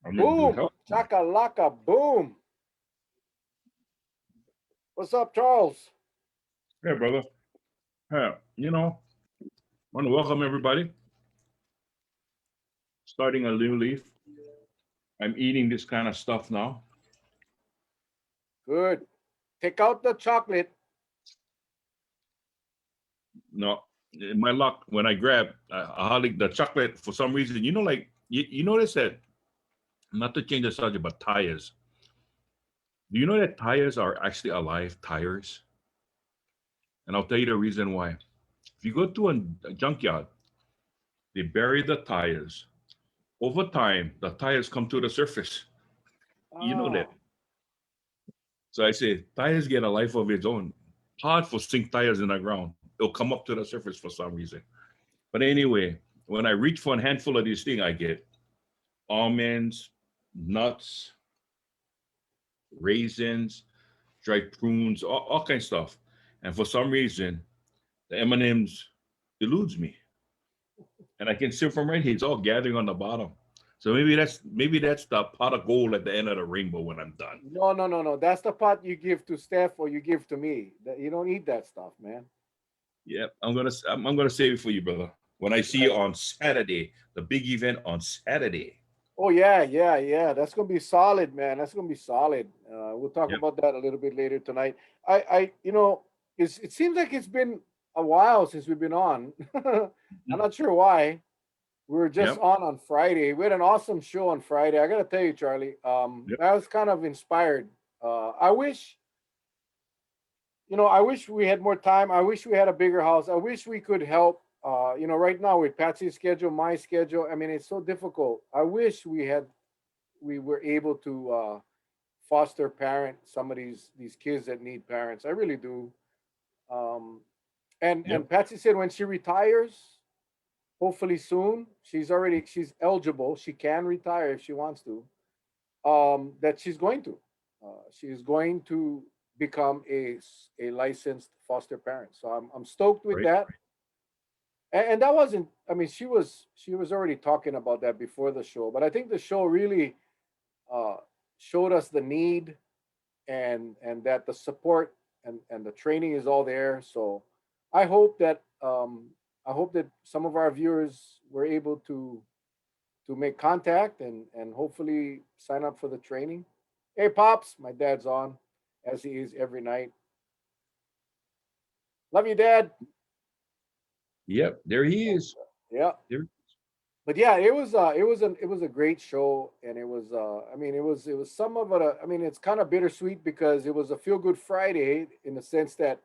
I'm in good Boom, health. chakalaka, boom. What's up, Charles? Yeah, brother. Yeah, want to welcome everybody. Starting a new leaf. I'm eating this kind of stuff now. Good. Take out the chocolate. No, my luck when I grab a hardly the chocolate for some reason. Like you notice that not to change the subject, but tires. Do you know that tires are actually alive tires? And I'll tell you the reason why. If you go to a junkyard, they bury the tires. Over time, the tires come to the surface. You know that. Ah, So I say tires get a life of its own. Hard for sink tires in the ground. It'll come up to the surface for some reason. But anyway, when I reach for a handful of these things, I get almonds, nuts, raisins, dried prunes, all kinds of stuff. And for some reason, the M&Ms eludes me. And I can see from right here, it's all gathering on the bottom. So maybe that's the pot of gold at the end of the rainbow when I'm done. no, no, no, no. That's the pot you give to Steph or you give to me. You don't eat that stuff, man. Yep, I'm gonna save it for you, brother. When I see you Right. on Saturday, the big event on Saturday. Oh yeah, yeah, yeah. That's gonna be solid, man. That's gonna be solid. We'll talk Yep. about that a little bit later tonight. It seems like it's been a while since we've been on. I'm Mhm. not sure why. We were just Yep. on Friday. We had an awesome show on Friday. I gotta tell you, Charlie. Yep. I was kind of inspired. I wish, I wish we had more time. I wish we had a bigger house. I wish we could help. Right now with Patsy's schedule, my schedule. I mean, it's so difficult. I wish we were able to foster parent some of these kids that need parents. I really do. Um, and Yep. Patsy said when she retires, hopefully soon, she's eligible. She can retire if she wants to. That she's going to. She is going to become a licensed foster parent. So I'm stoked with Right. that. And that wasn't. I mean, she was already talking about that before the show, but I think the show really uh, showed us the need and that the support and the training is all there. So I hope that some of our viewers were able to make contact and hopefully sign up for the training. Hey, pops, my dad's on as he is every night. Love you, Dad. Yep. There he And is. yeah, There. but yeah, it was a great show, and it was I mean it was some of it. I mean, it's kind of bittersweet because it was a feel good Friday in the sense that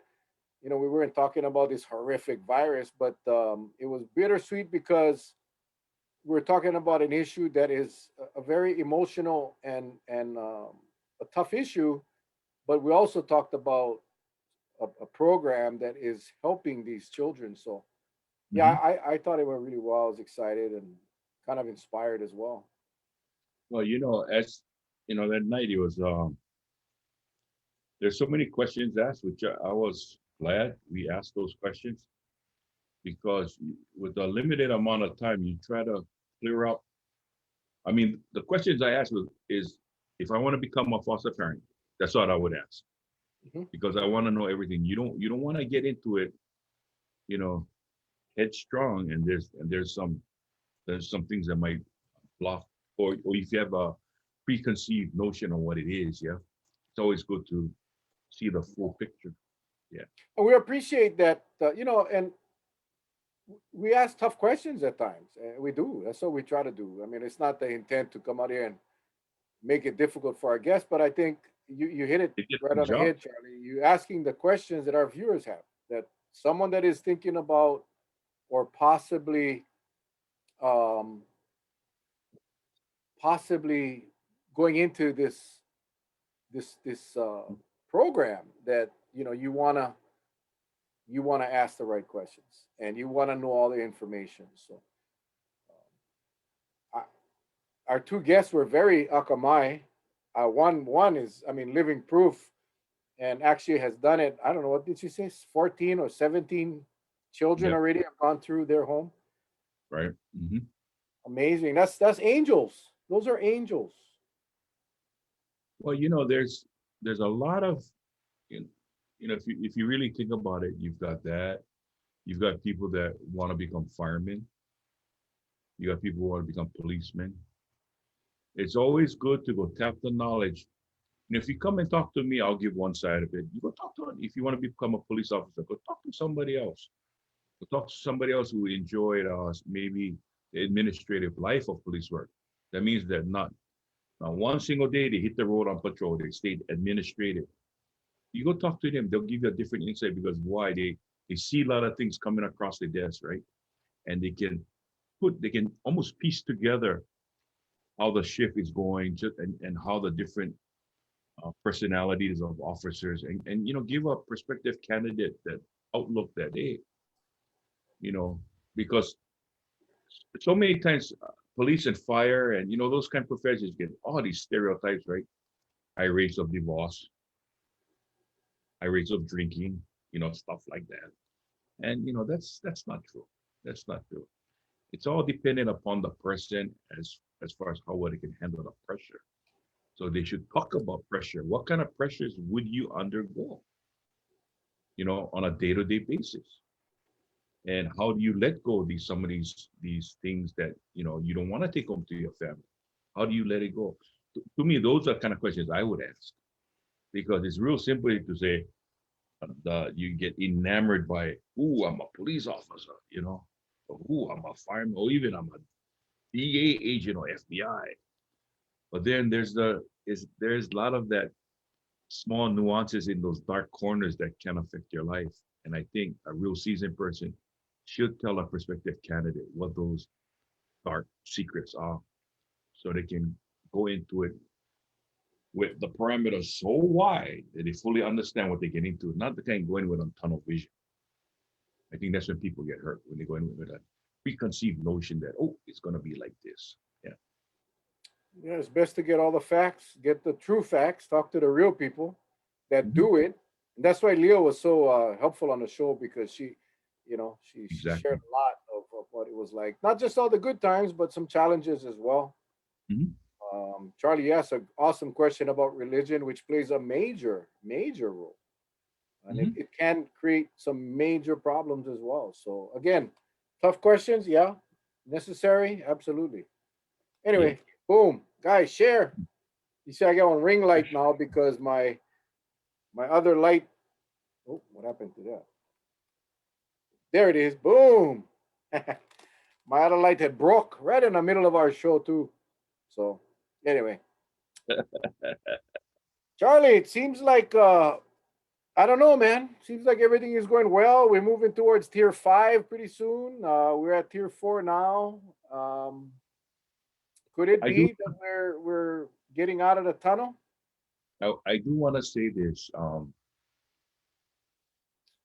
we weren't talking about this horrific virus, but it was bittersweet because we're talking about an issue that is a very emotional and a tough issue, but we also talked about a program that is helping these children. So yeah, Hmm. I thought it went really well. I was excited and kind of inspired as well. Well, as that night it was. There's so many questions asked, which I was glad we asked those questions because with a limited amount of time, you try to clear up. I mean, the questions I asked is if I want to become a foster parent, that's what I would ask Hmm. because I want to know everything. You don't want to get into it, you know, headstrong, and there's some things that might block, or if you have a preconceived notion of what it is, yeah, it's always good to see the full picture. Yeah. And we appreciate that, and we ask tough questions at times. We do. That's what we try to do. I mean, it's not the intent to come out here and make it difficult for our guests, but I think you hit it It gets right the on the job. head, Charlie. You asking the questions that our viewers have, that someone that is thinking about or um, possibly going into this program, that you wanna ask the right questions and you wanna know all the information. So I, our two guests were very akamai. One is, I mean, living proof, and actually has done it. I don't know, what did she say? 14 or 17 children Yep. already have gone through their home. Right. Hmm. Amazing. That's angels. Those are angels. Well, there's a lot of you if you really think about it, you've got that. You've got people that want to become firemen. You got people who want to become policemen. It's always good to go tap the knowledge. And if you come and talk to me, I'll give one side of it. You go talk to if you want to become a police officer, go talk to somebody else. Go talk to somebody else who enjoyed maybe the administrative life of police work. That means that not one single day they hit the road on patrol. They stayed administrative. You go talk to them, they'll give you a different insight because why they see a lot of things coming across the desk, right? And they can almost piece together how the shift is going, and how the different personalities of officers, and give a prospective candidate that outlook that you know because so many times police and fire and those kind of professions get all these stereotypes, right? High rates of divorce, high rates of drinking, stuff like that. And that's not true. That's not true. It's all dependent upon the person as far as how well they can handle the pressure. So they should talk about pressure. What kind of pressures would you undergo, on a day-to-day basis? And how do you let go of some of these things that you don't want to take home to your family? How do you let it go? To me, those are kind of questions I would ask, because it's real simple to say you get enamored by, ooh, I'm a police officer, or ooh, I'm a fireman, or even I'm a DA agent or FBI. But then there's a lot of that small nuances in those dark corners that can affect your life. And I think a real seasoned person should tell a prospective candidate what those dark secrets are, so they can go into it with the parameters so wide that they fully understand what they get into, not the kind going with a tunnel vision. I think that's when people get hurt, when they go in with a preconceived notion that, oh, it's going to be like this. Yeah. Yeah, it's best to get all the facts, get the true facts, talk to the real people that Mhm. do it. And that's why Leo was so helpful on the show, because she shared Exactly. a lot of what it was like, not just all the good times, but some challenges as well. Mhm. Charlie asked an awesome question about religion, which plays a major role, and it, Mhm. it can create some major problems as well. So again, tough questions, yeah, necessary, absolutely. Yep. Anyway, boom, guys, share. You see, I got one ring light now because my other light. Oh, what happened to that? There it is. Boom. My other light had broke right in the middle of our show too. So anyway, Charlie, it seems like I don't know, man. Seems like everything is going well. We're moving towards tier 5 pretty soon. We're at tier 4 now. Could it I do be that we're getting out of the tunnel? I do want to say this.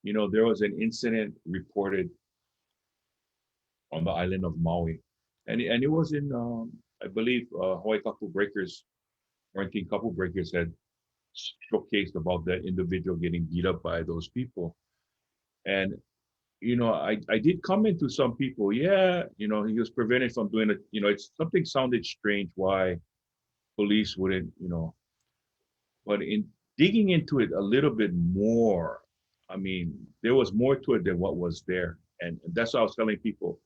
There was an incident reported on the island of Maui, and it was in I believe Hawaii Couple Breakers, quarantine couple breakers had showcased about that individual getting beat up by those people. And I did comment to some people, yeah, he was prevented from doing it. It's something sounded strange why police wouldn't, but in digging into it a little bit more, I mean, there was more to it than what was there. And that's what I was telling people,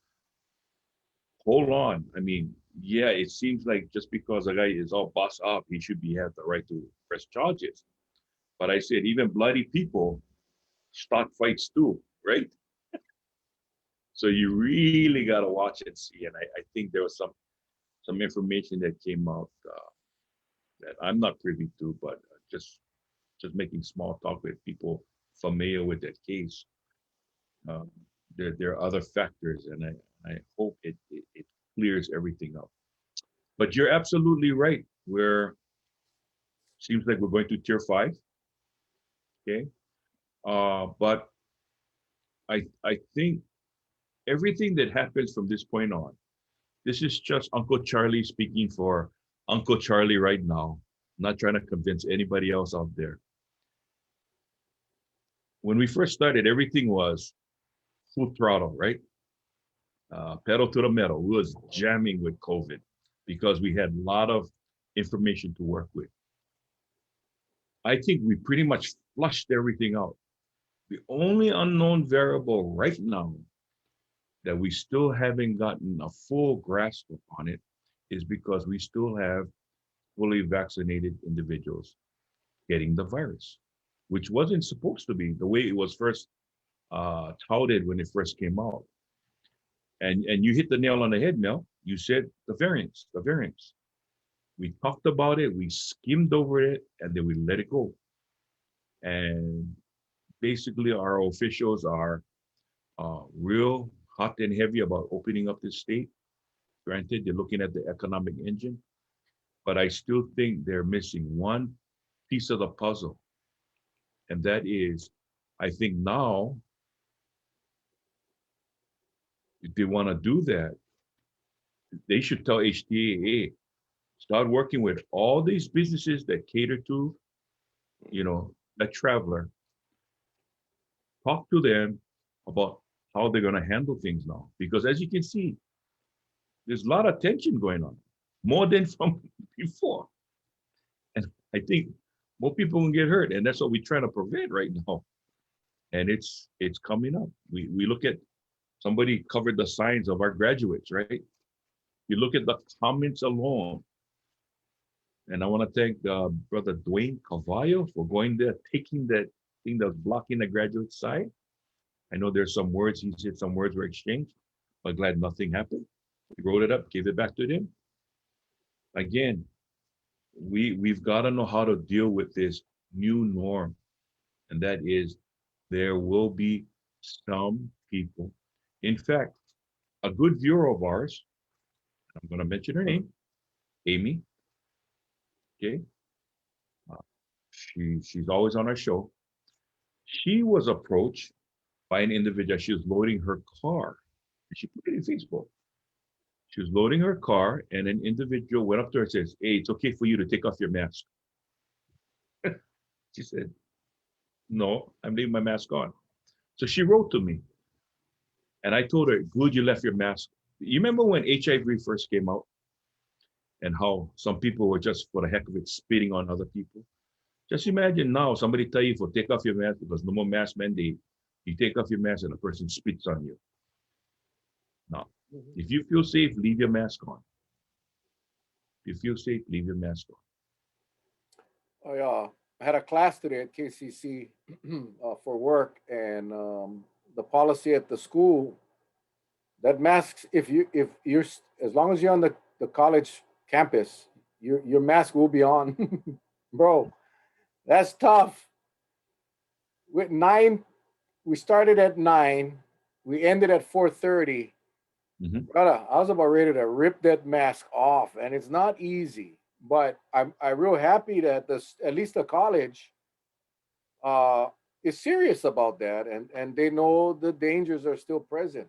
hold on. I mean, yeah, it seems like just because a guy is all bust up, he should have the right to press charges. But I said, even bloody people start fights too, right? So you really got to watch and see. And I think there was some information that came out that I'm not privy to, but just making small talk with people familiar with that case. Um, there are other factors, and I hope it clears everything up. But you're absolutely right. We're seems like we're going to tier 5. Okay, but I think everything that happens from this point on, this is just Uncle Charlie speaking for Uncle Charlie right now. I'm not trying to convince anybody else out there. When we first started, everything was full throttle, right? Pedal to the metal. We was jamming with COVID. because we had a lot of information to work with. I think we pretty much flushed everything out. The only unknown variable right now that we still haven't gotten a full grasp upon it is because we still have fully vaccinated individuals getting the virus, which wasn't supposed to be the way it was first touted when it first came out. And you hit the nail on the head, Mel. You said the variants, the variants. We talked about it, we skimmed over it, and then we let it go. And basically, our officials are real hot and heavy about opening up the state. Granted, they're looking at the economic engine, but I still think they're missing one piece of the puzzle. And that is, I think now, if they want to do that, they should tell HTA, hey, start working with all these businesses that cater to, the traveler. Talk to them about how they're going to handle things now. Because as you can see, there's a lot of tension going on, more than from before. And I think more people can get hurt. And that's what we're trying to prevent right now. And it's coming up. We look at somebody covered the signs of our graduates, right? You look at the comments alone. And I want to thank Brother Dwayne Cavallo for going there, taking that thing that's blocking the graduate side. I know there's some words, he said some words were exchanged, but glad nothing happened. We wrote it up, gave it back to them. Again, we've got to know how to deal with this new norm. And that is there will be some people. In fact, a good viewer of ours, I'm going to mention her name, Amy. Okay. Uh, she's always on our show. She was approached by an individual. She was loading her car. And she put it in Facebook. She was loading her car, and an individual went up to her and says, hey, it's okay for you to take off your mask. She said, no, I'm leaving my mask on. So she wrote to me, and I told her, good, you left your mask. You remember when HIV first came out and how some people were just for the heck of it spitting on other people? Just imagine now somebody tell you to take off your mask because no more mask mandate. You take off your mask and a person spits on you. Now, if you feel safe, leave your mask on. If you feel safe, leave your mask on. Oh yeah, I had a class today at KCC for work, and the policy at the school that masks, if you're as long as you're on the college campus, your mask will be on. Bro, that's tough. With nine, we started at 9, we ended at 4:30. Mhm. Brother, I was about ready to rip that mask off, and it's not easy. But I'm real happy that this at least the college uh, is serious about that, and they know the dangers are still present.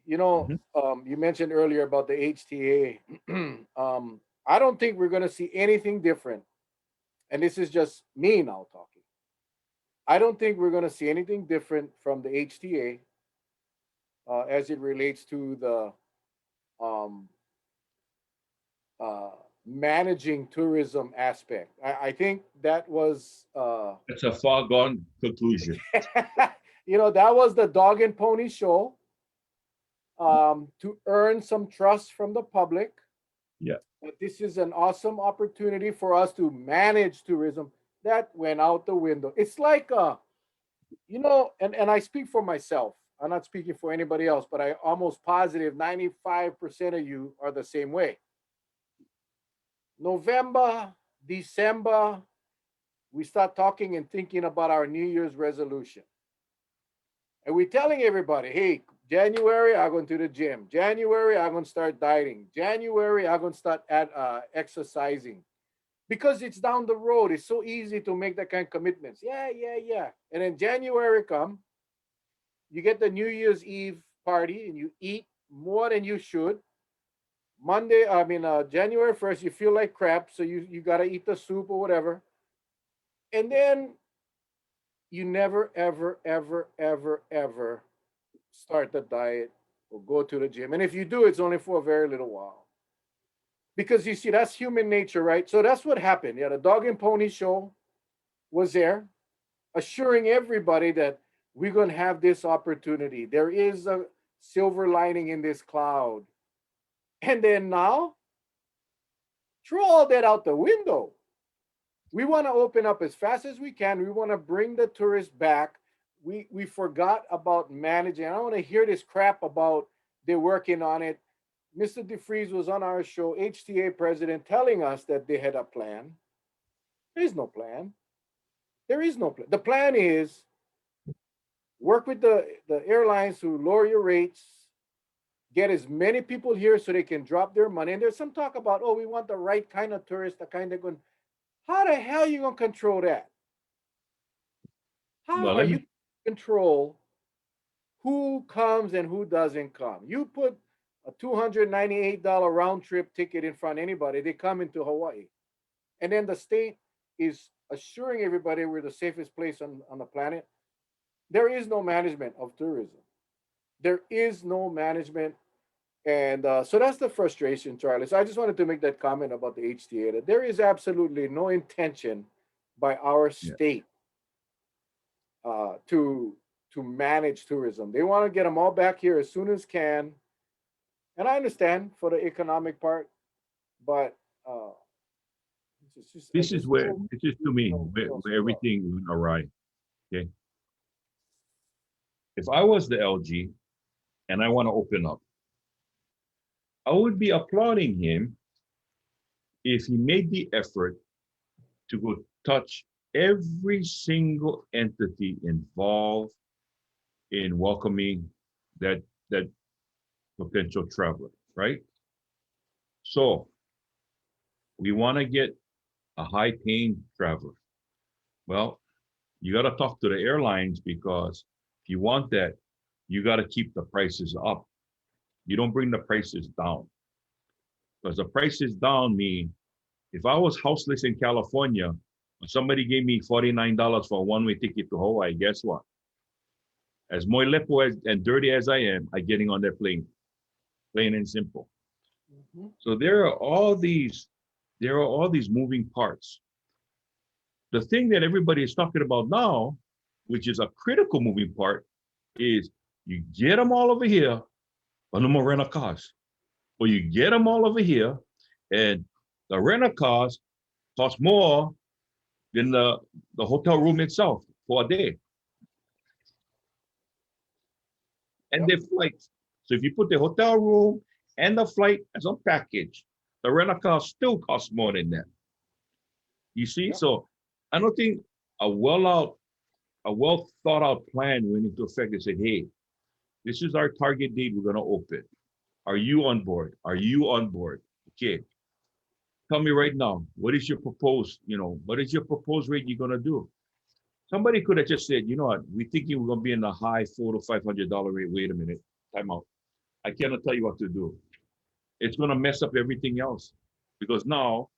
Mhm. You mentioned earlier about the HTA. I don't think we're going to see anything different, and this is just me now talking. I don't think we're going to see anything different from the HTA as it relates to the um, uh, managing tourism aspect. I think that was, That's a far gone conclusion. that was the dog and pony show to earn some trust from the public. Yeah. But this is an awesome opportunity for us to manage tourism. That went out the window. It's like, and I speak for myself. I'm not speaking for anybody else, but I almost positive 95% of you are the same way. November, December, we start talking and thinking about our New Year's resolution. And we're telling everybody, hey, January, I'm going to the gym. January, I'm going to start dieting. January, I'm going to start exercising. Because it's down the road. It's so easy to make that kind of commitments. Yeah, yeah, yeah. And then January come, you get the New Year's Eve party and you eat more than you should. January 1st, you feel like crap, so you got to eat the soup or whatever. And then you never, ever, ever, ever, ever start the diet or go to the gym. And if you do, it's only for a very little while. because you see, that's human nature, right? So that's what happened. Yeah, the dog and pony show was there, assuring everybody that we're going to have this opportunity. There is a silver lining in this cloud. And then now, throw all that out the window. We want to open up as fast as we can. We want to bring the tourists back. We forgot about managing. I don't want to hear this crap about they're working on it. Mr. DeFries was on our show, HTA president, telling us that they had a plan. There is no plan. There is no plan. The plan is work with the airlines to lower your rates, get as many people here so they can drop their money. And there's some talk about, oh, we want the right kind of tourists, the kind that going. How the hell are you gonna control that? How Well, are let you me. control who comes and who doesn't come? You put a $298 round trip ticket in front of anybody, they come into Hawaii. And then the state is assuring everybody we're the safest place on the planet. There is no management of tourism. There is no management. And so that's the frustration, Charlie. So I just wanted to make that comment about the HTA that there is absolutely no intention by our Yeah. state to manage tourism. They want to get them all back here as soon as can, and I understand for the economic part, but I This is just where, feel this is to me feel where screwed up. everything went awry. Okay. If I was the LG and I want to open up, I would be applauding him if he made the effort to go touch every single entity involved in welcoming that potential traveler, right? So we want to get a high paying traveler. Well, you got to talk to the airlines because if you want that, you got to keep the prices up. You don't bring the prices down because the prices down mean if I was houseless in California, somebody gave me $49 for a one-way ticket to Hawaii, guess what? As moilepo and dirty as I am, I'm getting on that plane, plain and simple. Mhm. So there are all these moving parts. The thing that everybody is talking about now, which is a critical moving part, is you get them all over here, but no more rental cars. Or you get them all over here, and the rental cars cost more than the hotel room itself for a day. And Yep. their flights. So if you put the hotel room and the flight as a package, the rental car still costs more than that. You see? Yep. So I don't think a well thought out plan went into effect and said, hey, this is our target date we're gonna open. Are you on board? Are you on board? Okay. Tell me right now, what is your proposed rate you're gonna do? Somebody could have just said, you know what, we're thinking we're gonna be in the high $400 to $500 rate. Wait a minute, time out. I cannot tell you what to do. It's gonna mess up everything else. Because now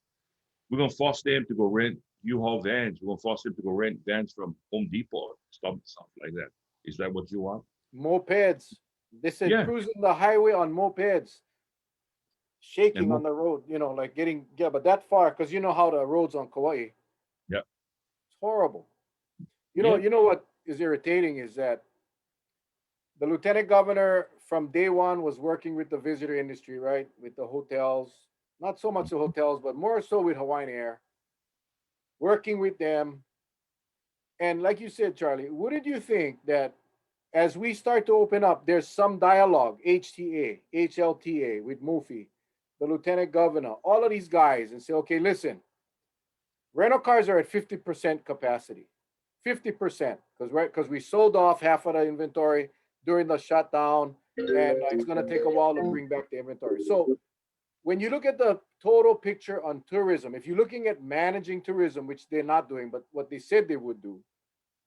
we're gonna force them to go rent U-Haul vans. We're gonna force them to go rent vans from Home Depot, stuff like that. Is that what you want? Mopeds. They said Yeah. cruising the highway on mopeds, And shaking on more. the road, like getting, yeah, but that far, because you know how the roads on Kauai, Yeah. it's horrible. Yeah. You know what is irritating is that the lieutenant governor from day one was working with the visitor industry, right? With the hotels, not so much the hotels, but more so with Hawaiian Air, working with them. And like you said, Charlie, wouldn't you think that as we start to open up, there's some dialogue, HTA, HLTA with Mufi, the lieutenant governor, all of these guys, and say, okay, listen, rental cars are at 50% capacity. 50%, because we sold off half of the inventory during the shutdown, and it's going to take a while to bring back the inventory. So when you look at the total picture on tourism, if you're looking at managing tourism, which they're not doing, but what they said they would do,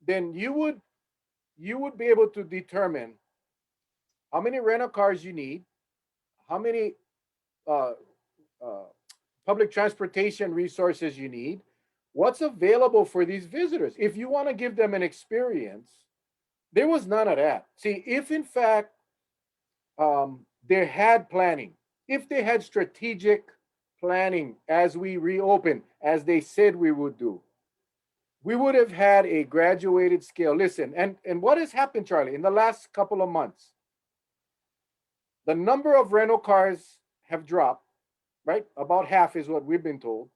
then you would be able to determine how many rental cars you need, how many uh, uh, public transportation resources you need, what's available for these visitors. If you want to give them an experience, there was none of that. See, if in fact they had planning, if they had strategic planning as we reopen, as they said we would do, we would have had a graduated scale. Listen, and what has happened, Charlie, in the last couple of months? The number of rental cars have dropped, right? About half is what we've been told.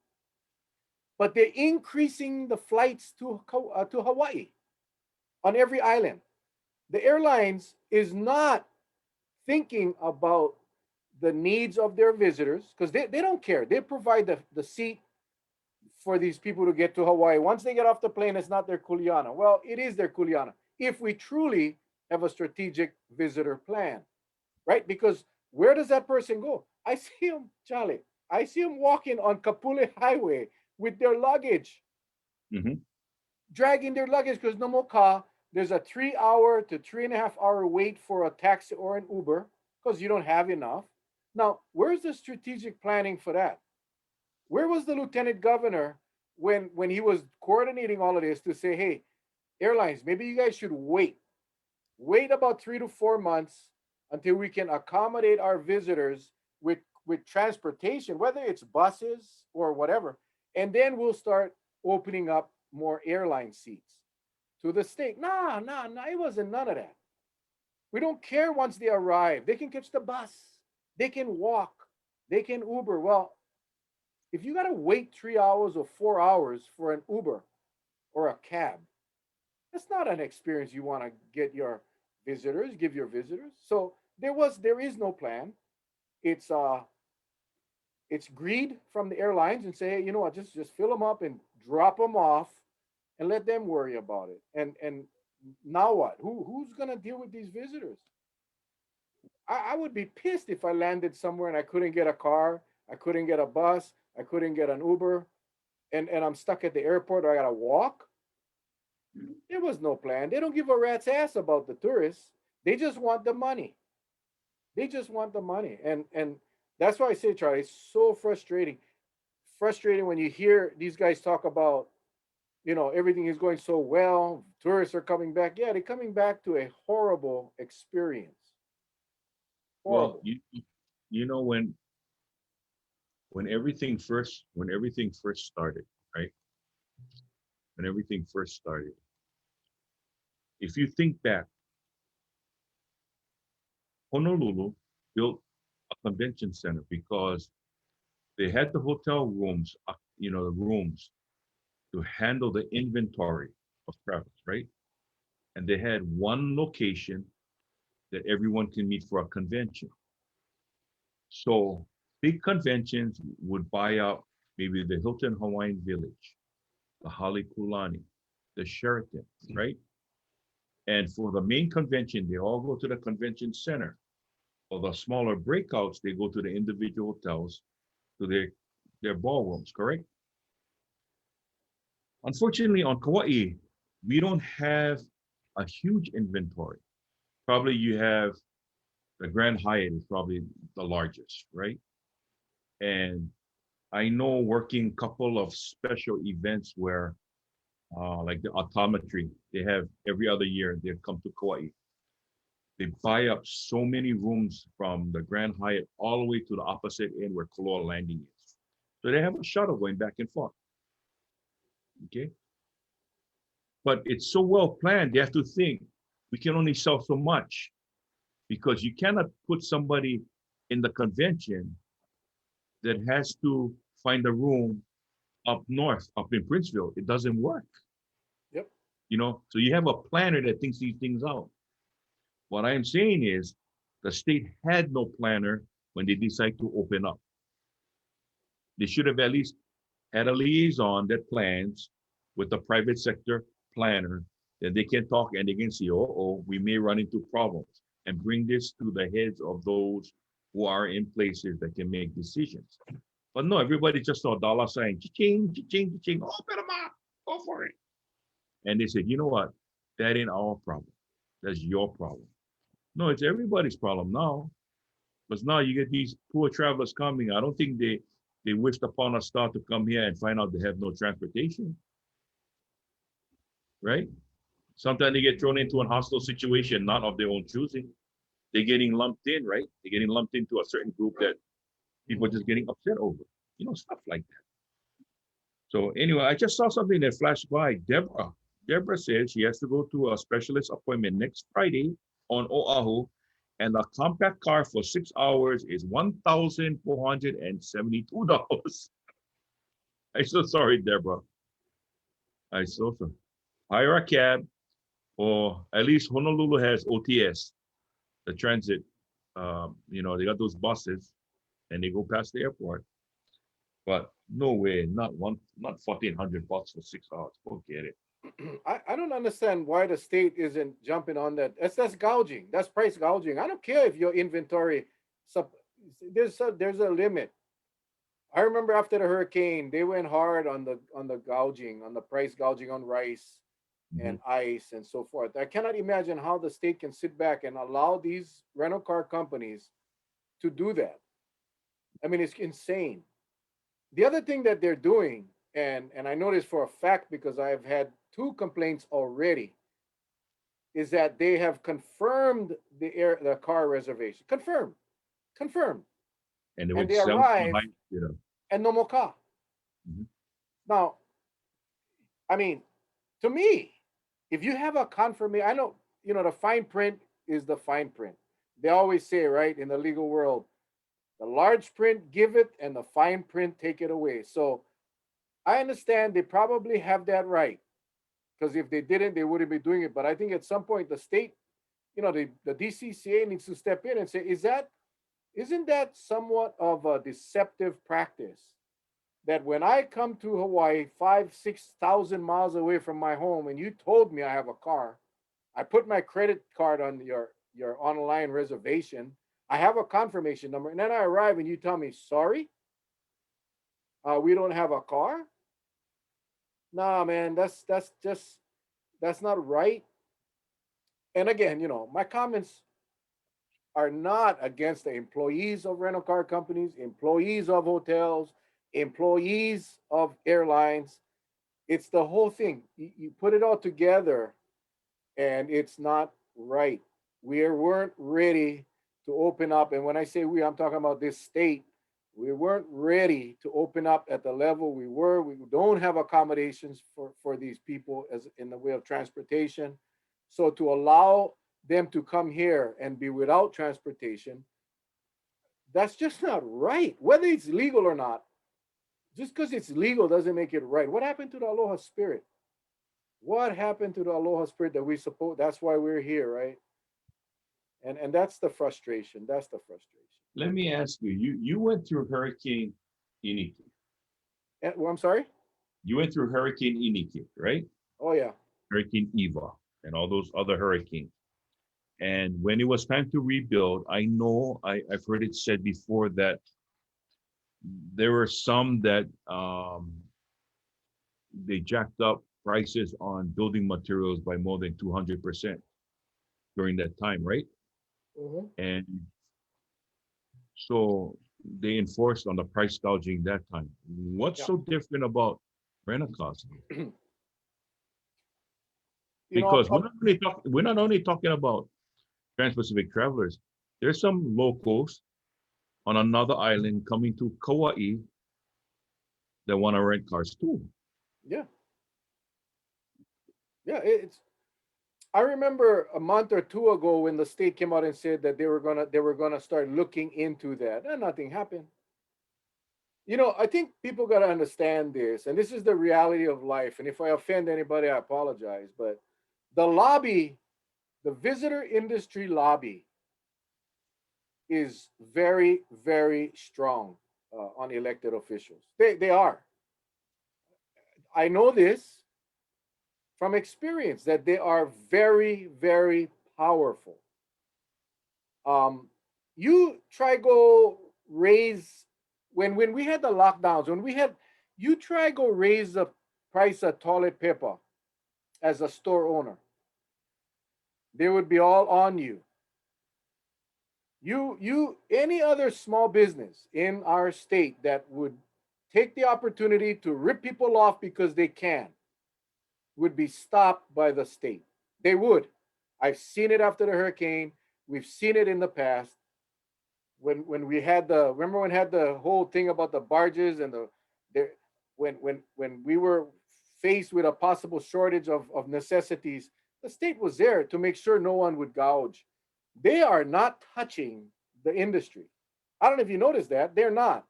But they're increasing the flights to Hawaii on every island. The airlines is not thinking about the needs of their visitors because they don't care. They provide the seat for these people to get to Hawaii. Once they get off the plane, it's not their kuleana. Well, it is their kuleana if we truly have a strategic visitor plan, right? Because where does that person go? I see them, Charlie. I see them walking on Kapule Highway with their luggage, Mhm. dragging their luggage because no more car. There's a 3 hour to 3.5 hour wait for a taxi or an Uber because you don't have enough. Now, where's the strategic planning for that? Where was the lieutenant governor when he was coordinating all of this to say, hey, airlines, maybe you guys should wait about 3 to 4 months until we can accommodate our visitors with transportation, whether it's buses or whatever, and then we'll start opening up more airline seats to the state. Nah, nah, nah, it wasn't none of that. We don't care once they arrive. They can catch the bus, they can walk, they can Uber. Well, if you got to wait 3 hours or 4 hours for an Uber or a cab, that's not an experience you want to give your visitors. So there is no plan. It's it's greed from the airlines and say, hey, you know what, just fill them up and drop them off and let them worry about it. And now what? Who's gonna deal with these visitors? I would be pissed if I landed somewhere and I couldn't get a car, I couldn't get a bus, I couldn't get an Uber, and I'm stuck at the airport or I gotta walk. There was no plan. They don't give a rat's ass about the tourists. They just want the money. They just want the money. And that's why I say, Charlie, it's so frustrating. Frustrating when you hear these guys talk about, everything is going so well, tourists are coming back. Yeah, they're coming back to a horrible experience. Well, Horrible. you know when everything first started, right? When everything first started, if you think back, Honolulu built a convention center because they had the hotel rooms, the rooms to handle the inventory of travelers, right? And they had one location that everyone can meet for a convention. So big conventions would buy out maybe the Hilton Hawaiian Village, the Halekulani, the Sheraton, right? And for the main convention, they all go to the convention center. For the smaller breakouts, they go to the individual hotels, to their ballrooms, correct? Unfortunately, on Kauai, we don't have a huge inventory. Probably you have the Grand Hyatt is probably the largest, right? And I know working couple of special events where, like the optometry, they have every other year they come to Kauai. They buy up so many rooms from the Grand Hyatt all the way to the opposite end where Koloa Landing is. So they have a shuttle going back and forth. Okay. But it's so well planned, they have to think we can only sell so much because you cannot put somebody in the convention that has to find a room up north, up in Princeville. It doesn't work, Yep. So you have a planner that thinks these things out. What I'm saying is the state had no planner when they decide to open up. They should have at least had a liaison that plans with the private sector planner, that they can talk and they can see, we may run into problems, and bring this to the heads of those who are in places that can make decisions. But no, everybody just saw dollar sign, ching, ching, ching, open them up, go for it. And they said, you know what? That ain't our problem. That's your problem. No, it's everybody's problem now. Because now you get these poor travelers coming. I don't think they wished upon a star to come here and find out they have no transportation, right? Sometimes they get thrown into a hostile situation, not of their own choosing. They're getting lumped in, right? They're getting lumped into a certain group that people are just getting upset over. Stuff like that. So anyway, I just saw something that flashed by. Deborah said she has to go to a specialist appointment next Friday on Oahu, and a compact car for 6 hours is $1,472. I'm so sorry, Deborah. I so sorry. Hire a cab, or at least Honolulu has OTS, the transit. They got those buses, and they go past the airport. But no way, not $1,400 for 6 hours. Forget it. I don't understand why the state isn't jumping on that. That's gouging. That's price gouging. I don't care if your inventory, there's a limit. I remember after the hurricane, they went hard on the gouging, on the price gouging on rice Mhm. and ice and so forth. I cannot imagine how the state can sit back and allow these rental car companies to do that. I mean, it's insane. The other thing that they're doing, and I know this for a fact because I've had two complaints already, is that they have confirmed the car reservation. Confirmed, And they and would they sell it arrive behind. and no more car. Mhm. Now, I mean, to me, if you have a confirmation, I know, the fine print is the fine print. They always say, right, in the legal world, the large print give it and the fine print take it away. So I understand they probably have that right, because if they didn't, they wouldn't be doing it. But I think at some point the state, the DCCA needs to step in and say, isn't that somewhat of a deceptive practice that when I come to Hawaii 5,000 to 6,000 miles away from my home and you told me I have a car, I put my credit card on your online reservation, I have a confirmation number, and then I arrive and you tell me, sorry, we don't have a car? Nah, man, that's not right. And again, my comments are not against the employees of rental car companies, employees of hotels, employees of airlines. It's the whole thing. You put it all together, and it's not right. We weren't ready to open up. And when I say we, I'm talking about this state. We weren't ready to open up at the level we were. We don't have accommodations for these people as in the way of transportation. So to allow them to come here and be without transportation, that's just not right. Whether it's legal or not, just because it's legal doesn't make it right. What happened to the aloha spirit? What happened to the aloha spirit that we support? That's why we're here, right? And that's the frustration. That's the frustration. Let me ask you, you went through Hurricane Iniki. Well, I'm sorry. You went through Hurricane Iniki, right? Oh yeah. Hurricane Eva and all those other hurricanes. And when it was time to rebuild, I know I've heard it said before that there were some that they jacked up prices on building materials by more than 200% during that time, right? Mm-hmm. And so they enforced on the price gouging that time. What's Yeah. so different about rent-a-cars? you know, Because we're not only talking about trans-Pacific travelers. There's some locals on another island coming to Kauai that want to rent cars too. yeah, yeah. It's. I remember a month or two ago when the state came out and said that they were gonna start looking into that, and nothing happened. I think people got to understand this, and this is the reality of life. And if I offend anybody, I apologize. But the lobby, the visitor industry lobby, is very, very strong on elected officials. They are. I know this from experience that they are very, very powerful. Um, you try go raise when we had the lockdowns, when we had you try go raise the price of toilet paper as a store owner, they would be all on you. You any other small business in our state that would take the opportunity to rip people off because they can would be stopped by the state. They would. I've seen it after the hurricane. We've seen it in the past. when we had the remember when we had the whole thing about the barges and the when we were faced with a possible shortage of necessities, the state was there to make sure no one would gouge. They are not touching the industry. I don't know if you noticed that. They're not.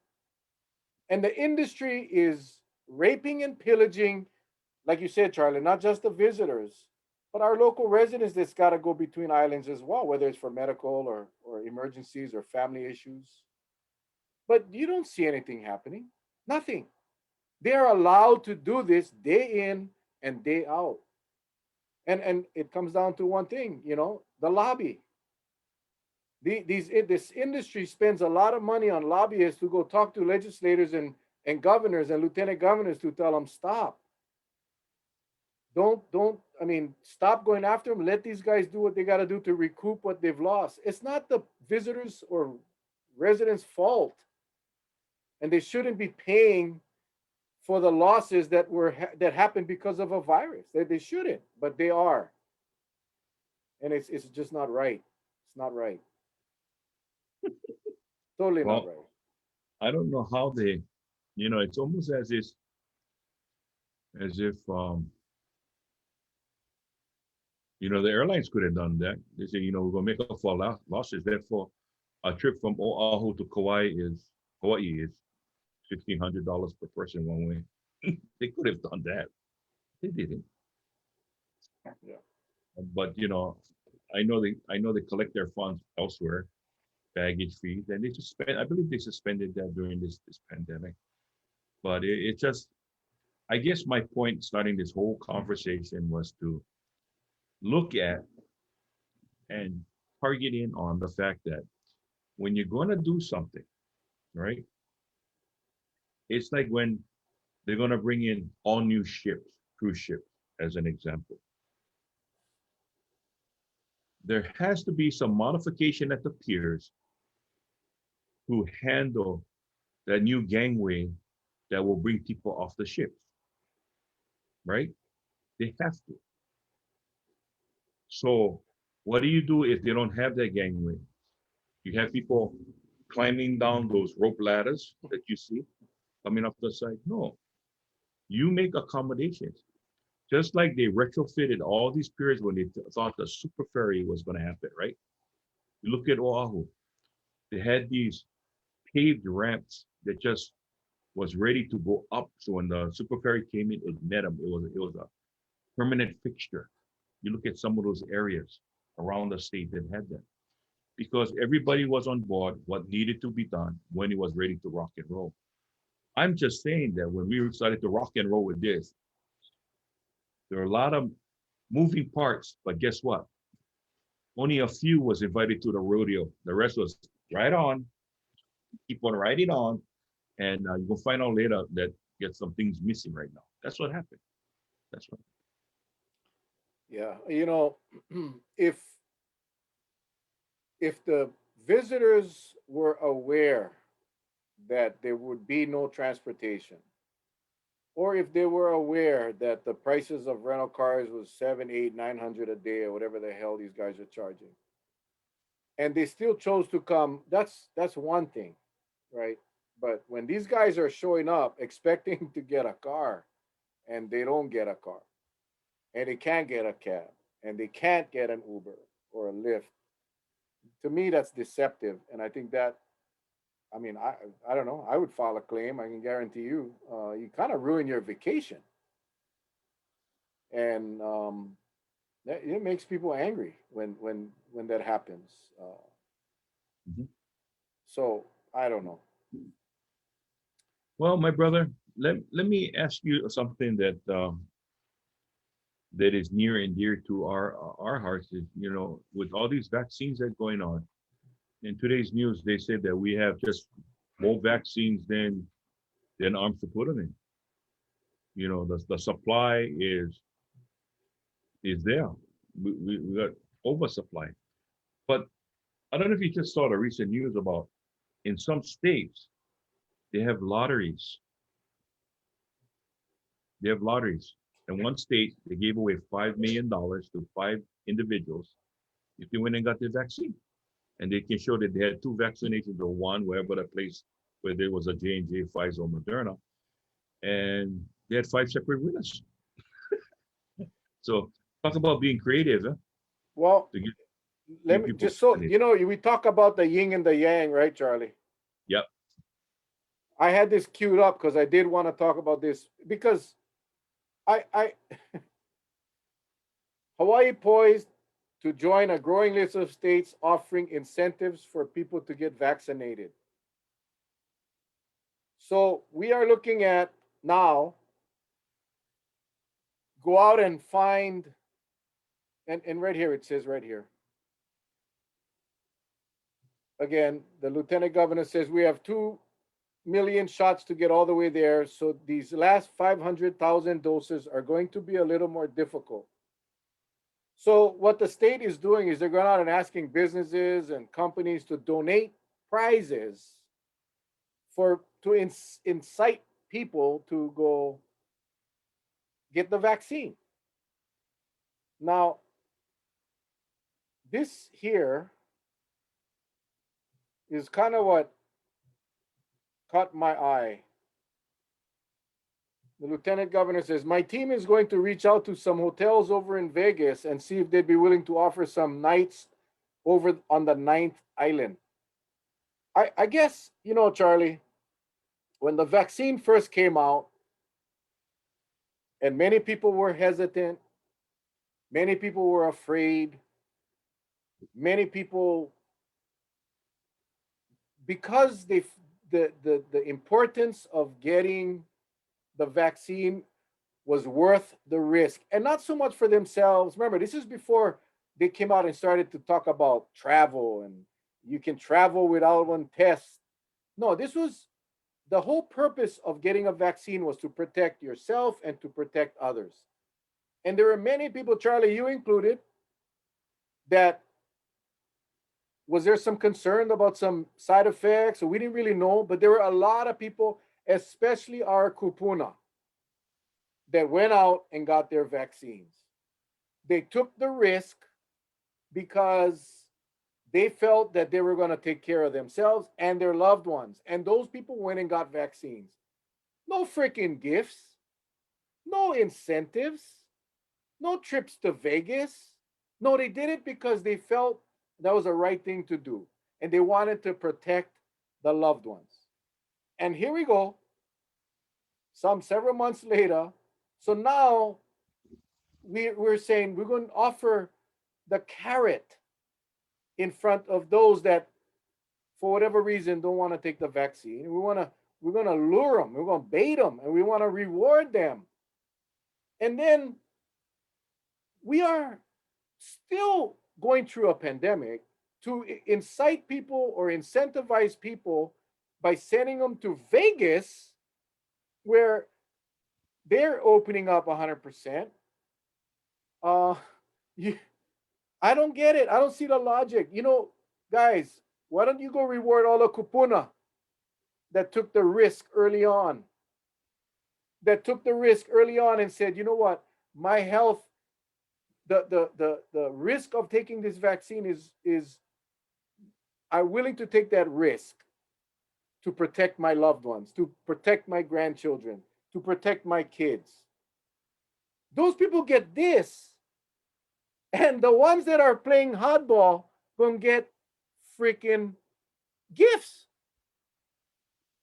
And the industry is raping and pillaging, like you said, Charlie, not just the visitors, but our local residents that's got to go between islands as well, whether it's for medical or emergencies or family issues. But you don't see anything happening. Nothing. They are allowed to do this day in and day out. And it comes down to one thing, the lobby. This industry spends a lot of money on lobbyists who go talk to legislators and governors and lieutenant governors to tell them stop. Don't I mean stop going after them. Let these guys do what they got to do to recoup what they've lost. It's not the visitors or residents' fault, and they shouldn't be paying for the losses that happened because of a virus. They shouldn't, but they are, and it's just not right. It's not right. Totally not Well, right. I don't know how they, it's almost as if the airlines could have done that. They say, we're gonna make up for losses. Therefore, a trip from Oahu to Hawaii is $1,500 per person one way. They could have done that. They didn't. Yeah. But I know they collect their funds elsewhere, baggage fees, and they suspend. I believe they suspended that during this pandemic. But it just, I guess my point starting this whole conversation was to look at and target in on the fact that when you're going to do something, right? It's like when they're going to bring in all new ships, cruise ships, as an example. There has to be some modification at the piers to handle that new gangway that will bring people off the ships, right? They have to. So, what do you do if they don't have that gangway? You have people climbing down those rope ladders that you see coming up the side. No, you make accommodations. Just like they retrofitted all these piers when they thought the super ferry was going to happen, right? You look at Oahu, they had these paved ramps that just was ready to go up. So when the super ferry came in, it met them. It was a permanent fixture. You look at some of those areas around the state that had that because everybody was on board what needed to be done when it was ready to rock and roll. I'm just saying that when we started to rock and roll with this, there are a lot of moving parts, but guess what? Only a few was invited to the rodeo. The rest was right on, keep on riding on, and you will find out later that get some things missing right now. That's what happened. That's what. Yeah. If the visitors were aware that there would be no transportation, or if they were aware that the prices of rental cars was 7, 8, 900 a day or whatever the hell these guys are charging, and they still chose to come, that's one thing, right? But when these guys are showing up expecting to get a car and they don't get a car and they can't get a cab and they can't get an Uber or a Lyft, to me that's deceptive. And I think that, I mean, I don't know, I would file a claim. I can guarantee you, you kind of ruin your vacation, and it makes people angry when that happens. Mhm. So I don't know. Well, my brother, let me ask you something that is near and dear to our hearts. Is with all these vaccines that are going on in today's news, they said that we have just more vaccines than arms to put them in. The supply is there. We got oversupply. But I don't know if you just saw the recent news about in some states they have lotteries. They have lotteries. In one state, they gave away $5 million to five individuals if they went and got the vaccine. and they can show that they had two vaccinations or one, wherever the place where there was a J&J, Pfizer, or Moderna, and they had five separate winners. So talk about being creative, huh? Well, To let get me people just so vaccinated. you know, we talk about the yin and the yang, right, Charlie? Yep. I had this queued up because I did want to talk about this because I Hawaii poised to join a growing list of states offering incentives for people to get vaccinated. So we are looking at now go out and find, and right here it says right here. Again, the lieutenant governor says we have 2 million shots to get all the way there. So these last 500,000 doses are going to be a little more difficult. So what the state is doing is they're going out and asking businesses and companies to donate prizes for to incite people to go get the vaccine. Now, this here is kind of what caught my eye. The lieutenant governor says, my team is going to reach out to some hotels over in Vegas and see if they'd be willing to offer some nights over on the ninth island. I guess, you know, Charlie, when the vaccine first came out and many people were hesitant, many people were afraid, many people, because the importance of getting the vaccine was worth the risk, and not so much for themselves. Remember, this is before they came out and started to talk about travel and you can travel without one test. No, this was the whole purpose of getting a vaccine was to protect yourself and to protect others. And there were many people, Charlie, you included, that was there some concern about some side effects? So we didn't really know, but there were a lot of people, especially our kupuna, that went out and got their vaccines. They took the risk because they felt that they were going to take care of themselves and their loved ones. And those people went and got vaccines. No freaking gifts, no incentives, no trips to Vegas. No, they did it because they felt that was the right thing to do. And they wanted to protect the loved ones. And here we go, some several months later. So now we're saying we're going to offer the carrot in front of those that, for whatever reason, don't want to take the vaccine. We're going to lure them, we're going to bait them, and we want to reward them. And then we are still going through a pandemic to incite people or incentivize people by sending them to Vegas, where they're opening up 100%. Uh, you, I don't get it. I don't see the logic. You know, guys, why don't you go reward all the kupuna that took the risk early on? That took the risk early on and said, you know what, my health, the risk of taking this vaccine is I'm willing to take that risk to protect my loved ones, to protect my grandchildren, to protect my kids. Those people get this. And the ones that are playing hardball gonna get freaking gifts.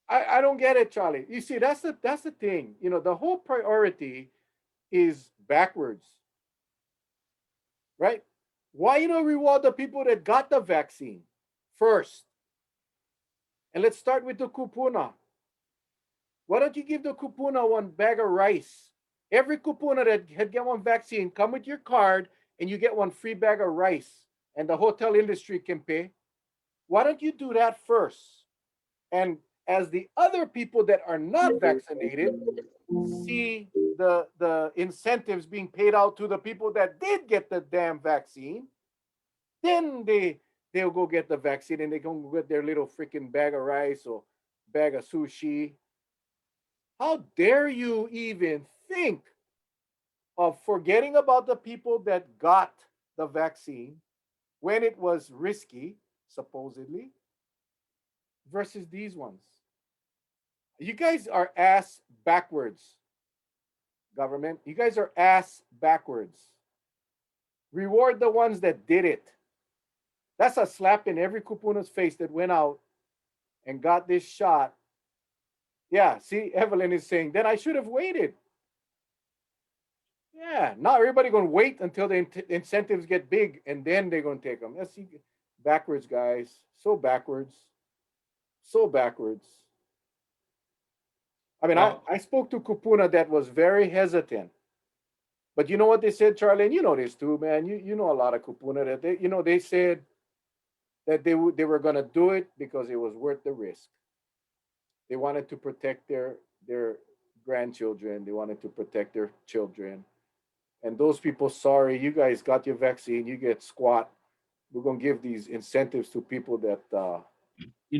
I don't get it, Charlie. You see, that's the thing. You know, the whole priority is backwards, right? Why you don't reward the people that got the vaccine first? And let's start with the kupuna. Why don't you give the kupuna one bag of rice? Every kupuna that had get one vaccine, come with your card and you get one free bag of rice, and the hotel industry can pay. Why don't you do that first? And as the other people that are not vaccinated see the incentives being paid out to the people that did get the damn vaccine, then they'll go get the vaccine and they can go get their little freaking bag of rice or bag of sushi. How dare you even think of forgetting about the people that got the vaccine when it was risky, supposedly, versus these ones. You guys are ass backwards, government. You guys are ass backwards. Reward the ones that did it. That's a slap in every kupuna's face that went out and got this shot. Yeah, see, Evelyn is saying, then I should have waited. Yeah, now everybody going to wait until the incentives get big and then they're going to take them. That's backwards, guys. So backwards. So backwards. I mean, Well, I spoke to Kupuna that was very hesitant. But you know what they said, Charlie? And you know this too, man. You know a lot of Kupuna that they said that they were going to do it because it was worth the risk. They wanted to protect their grandchildren. They wanted to protect their children. And those people, sorry, you guys got your vaccine. You get squat. We're gonna give these incentives to people that.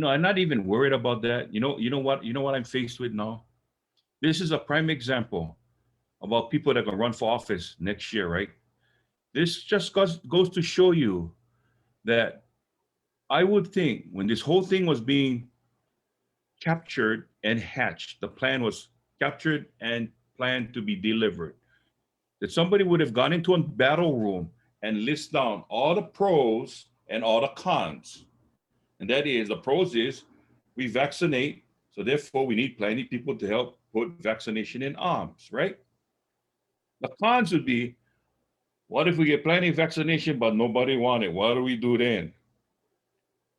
I'm not even worried about that. You know what I'm faced with now. This is a prime example about people that can run for office next year, right? This just goes to show you that I would think when this whole thing was being captured and hatched, the plan was captured and planned to be delivered, that somebody would have gone into a battle room and list down all the pros and all the cons. And that is, the pros is we vaccinate, so therefore we need plenty of people to help put vaccination in arms, right? The cons would be, what if we get plenty of vaccination but nobody want it? What do we do then?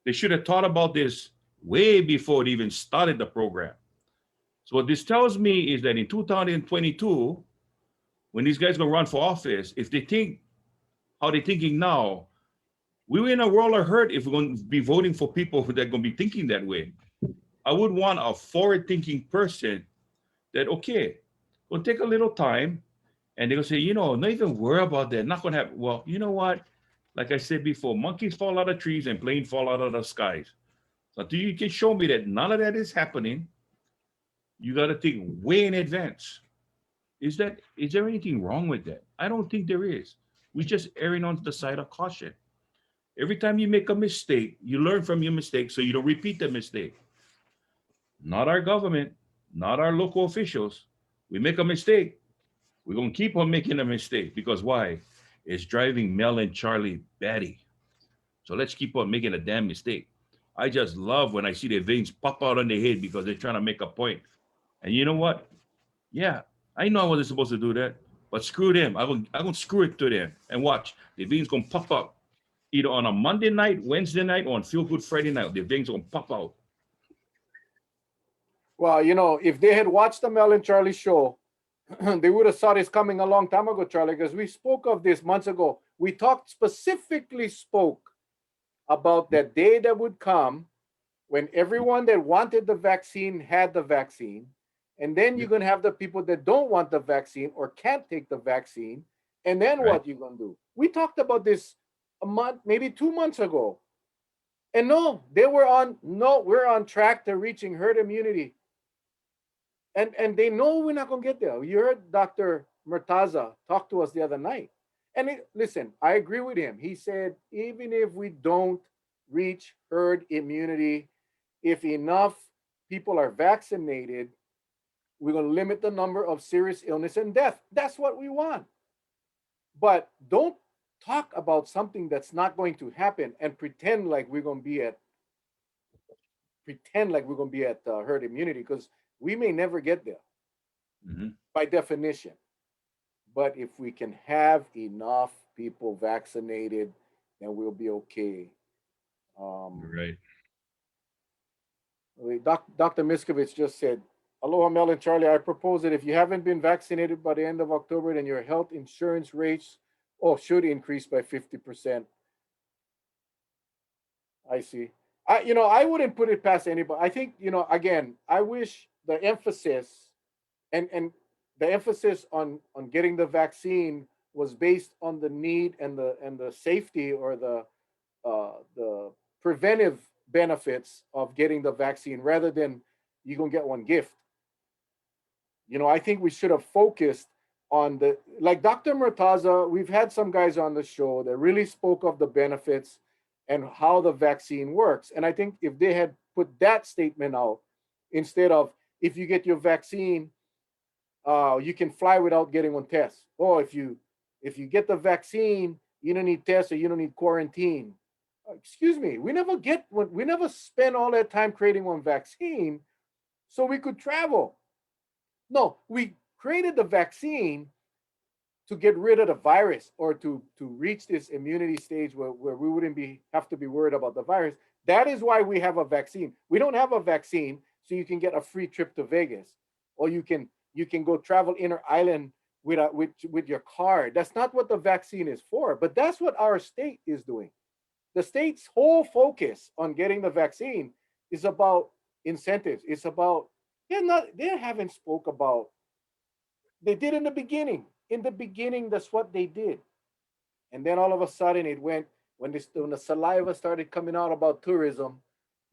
They should have thought about this way before they even started the program. So what this tells me is that in 2022, when these guys gonna run for office, if they think how they're thinking now, we're in a world of hurt if we're going to be voting for people that are going to be thinking that way. I would want a forward-thinking person that, okay, will take a little time and they're going to say, not even worry about that. Not going to happen. Well, you know what? Like I said before, monkeys fall out of trees and planes fall out of the skies. So until you can show me that none of that is happening, you got to think way in advance. Is there anything wrong with that? I don't think there is. We're just erring on the side of caution. Every time you make a mistake, you learn from your mistake so you don't repeat the mistake. Not our government, not our local officials. We make a mistake, we're going to keep on making a mistake because why? It's driving Mel and Charlie batty. So let's keep on making a damn mistake. I just love when I see their veins pop out on their head because they're trying to make a point. And you know what? Yeah, I know I wasn't supposed to do that, but screw them. I'm going to screw it to them. And watch, the veins going to pop up either on a Monday night, Wednesday night, or on Feel Good Friday night. The veins going to pop out. Well, if they had watched the Mel and Charlie show, they would have saw this coming a long time ago, Charlie, because we spoke of this months ago. We specifically spoke about that day that would come when everyone that wanted the vaccine had the vaccine. And then you're going to have the people that don't want the vaccine or can't take the vaccine. And then Right. what you going to do? We talked about this a month, maybe 2 months ago. And we're on track to reaching herd immunity. And they know we're not going to get there. You heard Dr. Murtaza talk to us the other night. And listen, I agree with him. He said, even if we don't reach herd immunity, if enough people are vaccinated, we're going to limit the number of serious illness and death. That's what we want. But don't talk about something that's not going to happen and pretend like we're going to be at herd immunity, because we may never get there by definition. But if we can have enough people vaccinated, then we'll be okay. Right. Dr. Miskovich just said, aloha, Mel and Charlie. I propose that if you haven't been vaccinated by the end of October, then your health insurance rates should increase by 50%. I see. I wouldn't put it past anybody. I think, again, I wish the emphasis and the emphasis on getting the vaccine was based on the need and the safety or the preventive benefits of getting the vaccine rather than you're gonna get one gift. I think we should have focused on like Dr. Murtaza. We've had some guys on the show that really spoke of the benefits. and how the vaccine works. And I think if they had put that statement out instead of, if you get your vaccine, you can fly without getting one test. Or if you get the vaccine, you don't need tests or you don't need quarantine. Excuse me, we never spend all that time creating one vaccine so we could travel. No, we created the vaccine to get rid of the virus, or to reach this immunity stage where we wouldn't have to be worried about the virus. That is why we have a vaccine. We don't have a vaccine so you can get a free trip to Vegas, or you can go travel inner island with your card. That's not what the vaccine is for, but that's what our state is doing. The state's whole focus on getting the vaccine is about incentives. It's about, they haven't spoke about, they did in the beginning. In the beginning, that's what they did. And then all of a sudden it went, when the saliva started coming out about tourism,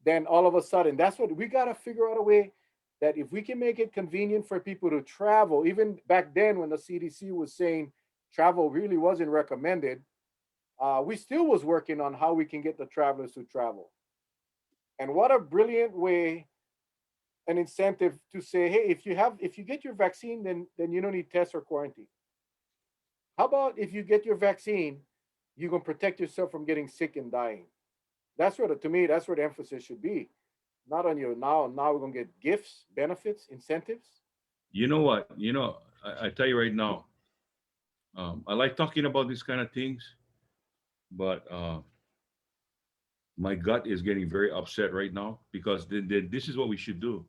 then all of a sudden, that's what we got to figure out, a way that if we can make it convenient for people to travel. Even back then when the CDC was saying travel really wasn't recommended, we still was working on how we can get the travelers to travel. And what a brilliant way, an incentive to say, hey, if you get your vaccine, then you don't need tests or quarantine. How about if you get your vaccine, you can protect yourself from getting sick and dying? That's where to me, that's where the emphasis should be. Not on your, now we're gonna get gifts, benefits, incentives. You know what? I tell you right now, I like talking about these kind of things, but my gut is getting very upset right now because this is what we should do.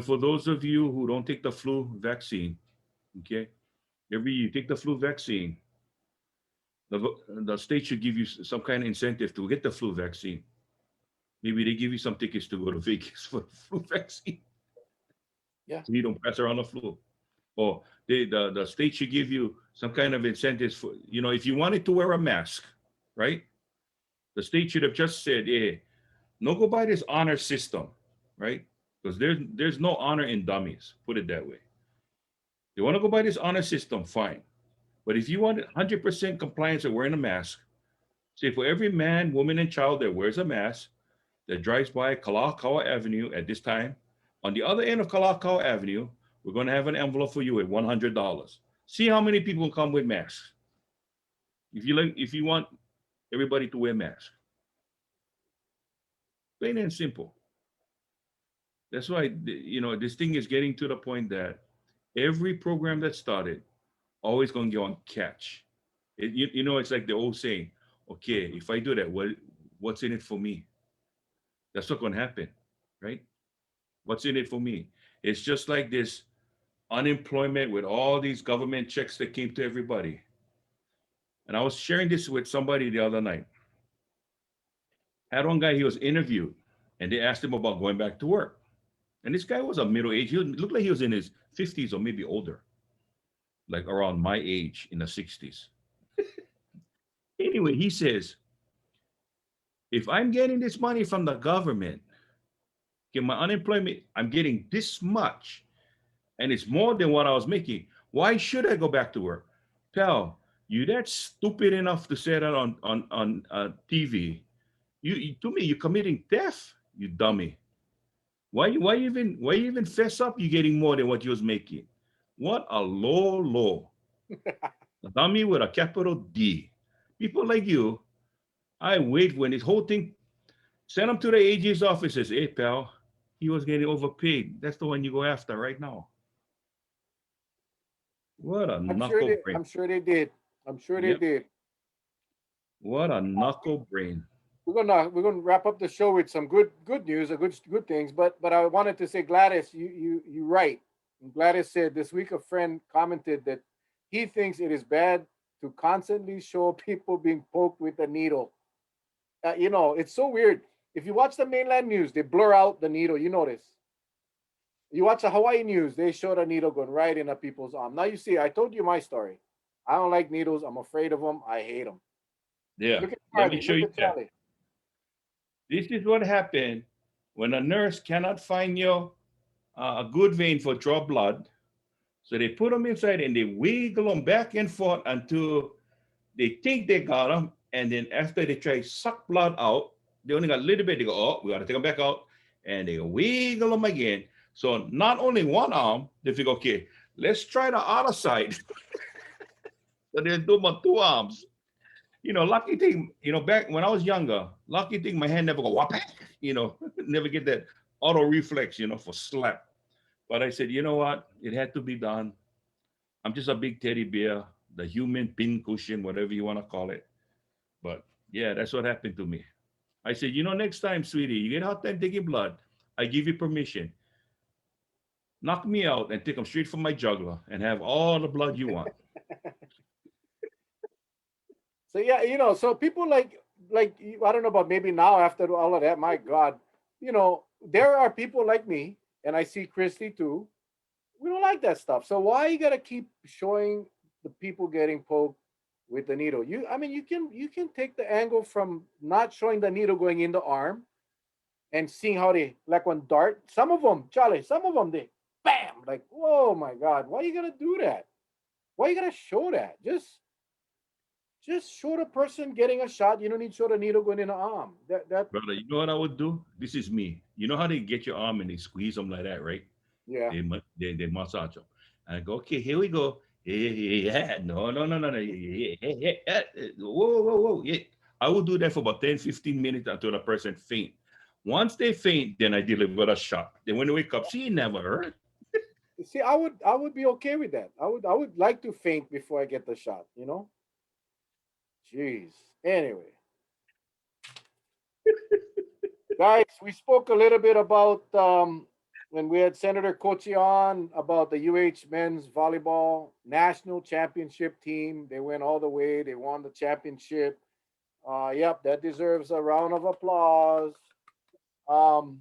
For those of you who don't take the flu vaccine, okay, every year you take the flu vaccine, the state should give you some kind of incentive to get the flu vaccine. Maybe they give you some tickets to go to Vegas for the flu vaccine, Yeah. so you don't pass around the flu. Or the state should give you some kind of incentives for, if you wanted to wear a mask, right? The state should have just said, hey, no go by this honor system, right? Because there's no honor in dummies, put it that way. You want to go by this honor system, fine. But if you want 100% compliance of wearing a mask, say for every man, woman, and child that wears a mask, that drives by Kalakaua Avenue at this time, on the other end of Kalakaua Avenue, we're going to have an envelope for you at $100. See how many people come with masks. If you want everybody to wear masks, plain and simple. That's why this thing is getting to the point that every program that started always going to go on catch. It's like the old saying, okay, if I do that, what's in it for me? That's not going to happen, right? What's in it for me? It's just like this unemployment with all these government checks that came to everybody. And I was sharing this with somebody the other night. I had one guy, he was interviewed, and they asked him about going back to work. And this guy was a middle age. He looked like he was in his 50s or maybe older, like around my age in the 60s. Anyway, he says, if I'm getting this money from the government, okay, my unemployment, I'm getting this much, and it's more than what I was making. Why should I go back to work? Pal, you that stupid enough to say that on TV? To me, you're committing theft, you dummy. Why you even fess up? You getting more than what you was making? What a low. A dummy with a capital D. People like you, I wait when this whole thing. Send them to the AG's offices. Hey, pal, he was getting overpaid. That's the one you go after right now. What a I'm sure knuckle they. brain. I'm sure they did. I'm sure they Yep. did. What a knuckle brain. We're gonna wrap up the show with some good news, or good things. But I wanted to say, Gladys, you right. Gladys said this week a friend commented that he thinks it is bad to constantly show people being poked with a needle. It's so weird. If you watch the mainland news, they blur out the needle. You notice. You watch the Hawaii news, they show the needle going right in a people's arm. Now you see, I told you my story. I don't like needles. I'm afraid of them. I hate them. Yeah. Look at Let me Charlie. show Look you at that. Charlie. This is what happened when a nurse cannot find you a good vein for draw blood. So they put them inside and they wiggle them back and forth until they think they got them. And then after they try suck blood out, they only got a little bit. They go, oh, we got to take them back out, and they wiggle them again. So not only one arm, they figure, okay, let's try the other side. So they do about two arms. Lucky thing, back when I was younger, lucky thing my hand never go whap, never get that auto reflex, for slap. But I said, you know what? It had to be done. I'm just a big teddy bear, the human pin cushion, whatever you want to call it. But yeah, that's what happened to me. I said, next time, sweetie, you get hard time taking blood, I give you permission. Knock me out and take them straight from my jugular and have all the blood you want. So yeah, so people I don't know about maybe now after all of that, my God, there are people like me, and I see Christy too. We don't like that stuff. So why you gotta keep showing the people getting poked with the needle? I mean, you can take the angle from not showing the needle going in the arm and seeing how they like one dart. Some of them, Charlie, some of them they bam like, whoa, my God, why you gotta do that? Why you gotta show that? Just show the person getting a shot. You don't need to show the needle going in the arm. That Brother, you know what I would do? This is me. You know how they get your arm and they squeeze them like that, right? yeah. They massage them. And I go, okay, here we go. Yeah, no, no, no, no, no. Yeah, yeah, yeah, yeah. Whoa, whoa, whoa. Yeah. I will do that for about 10, 15 minutes until the person faint. Once they faint, then I deliver a shot. Then when they wake up, see, it never hurt. See, I would be okay with that. I would like to faint before I get the shot. Jeez. Anyway, guys, we spoke a little bit about when we had Senator Kochi on about the UH men's volleyball national championship team. They went all the way. They won the championship. Yep, that deserves a round of applause. Um,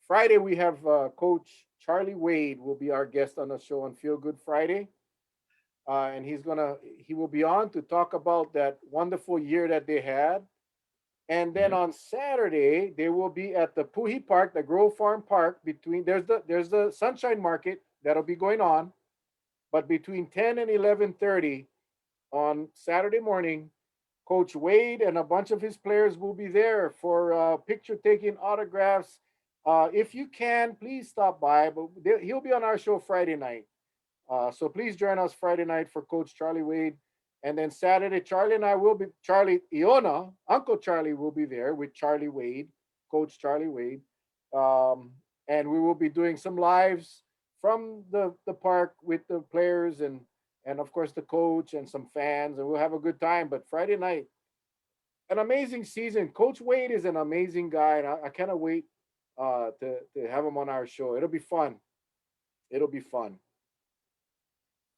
Friday we have Coach Charlie Wade will be our guest on the show on Feel Good Friday, and he will be on to talk about that wonderful year that they had. And then Yep. on Saturday, they will be at the Puhi Park, the Grove Farm Park. Between there's the Sunshine Market that'll be going on, but between 10 and 11:30 on Saturday morning, Coach Wade and a bunch of his players will be there for picture taking, autographs. If you can, please stop by. But he'll be on our show Friday night. So please join us Friday night for Coach Charlie Wade. And then Saturday, Charlie and I will be, Charlie Iona, Uncle Charlie will be there with Charlie Wade, Coach Charlie Wade. Um, and we will be doing some lives from the park with the players and of course the coach and some fans, and we'll have a good time. But Friday night, an amazing season. Coach Wade is an amazing guy, and I cannot wait to have him on our show. It'll be fun. It'll be fun.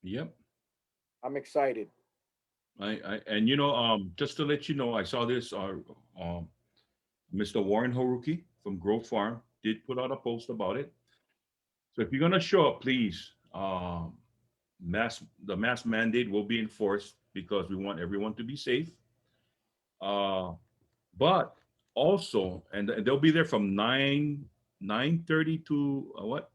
Yep. I'm excited. And just to let you know, I saw this. Um, Mr. Warren Haruki from Grove Farm did put out a post about it. So if you're gonna show up, please, the mask mandate will be enforced because we want everyone to be safe. Uh, but also, and they'll be there from 9:30 to what Uh,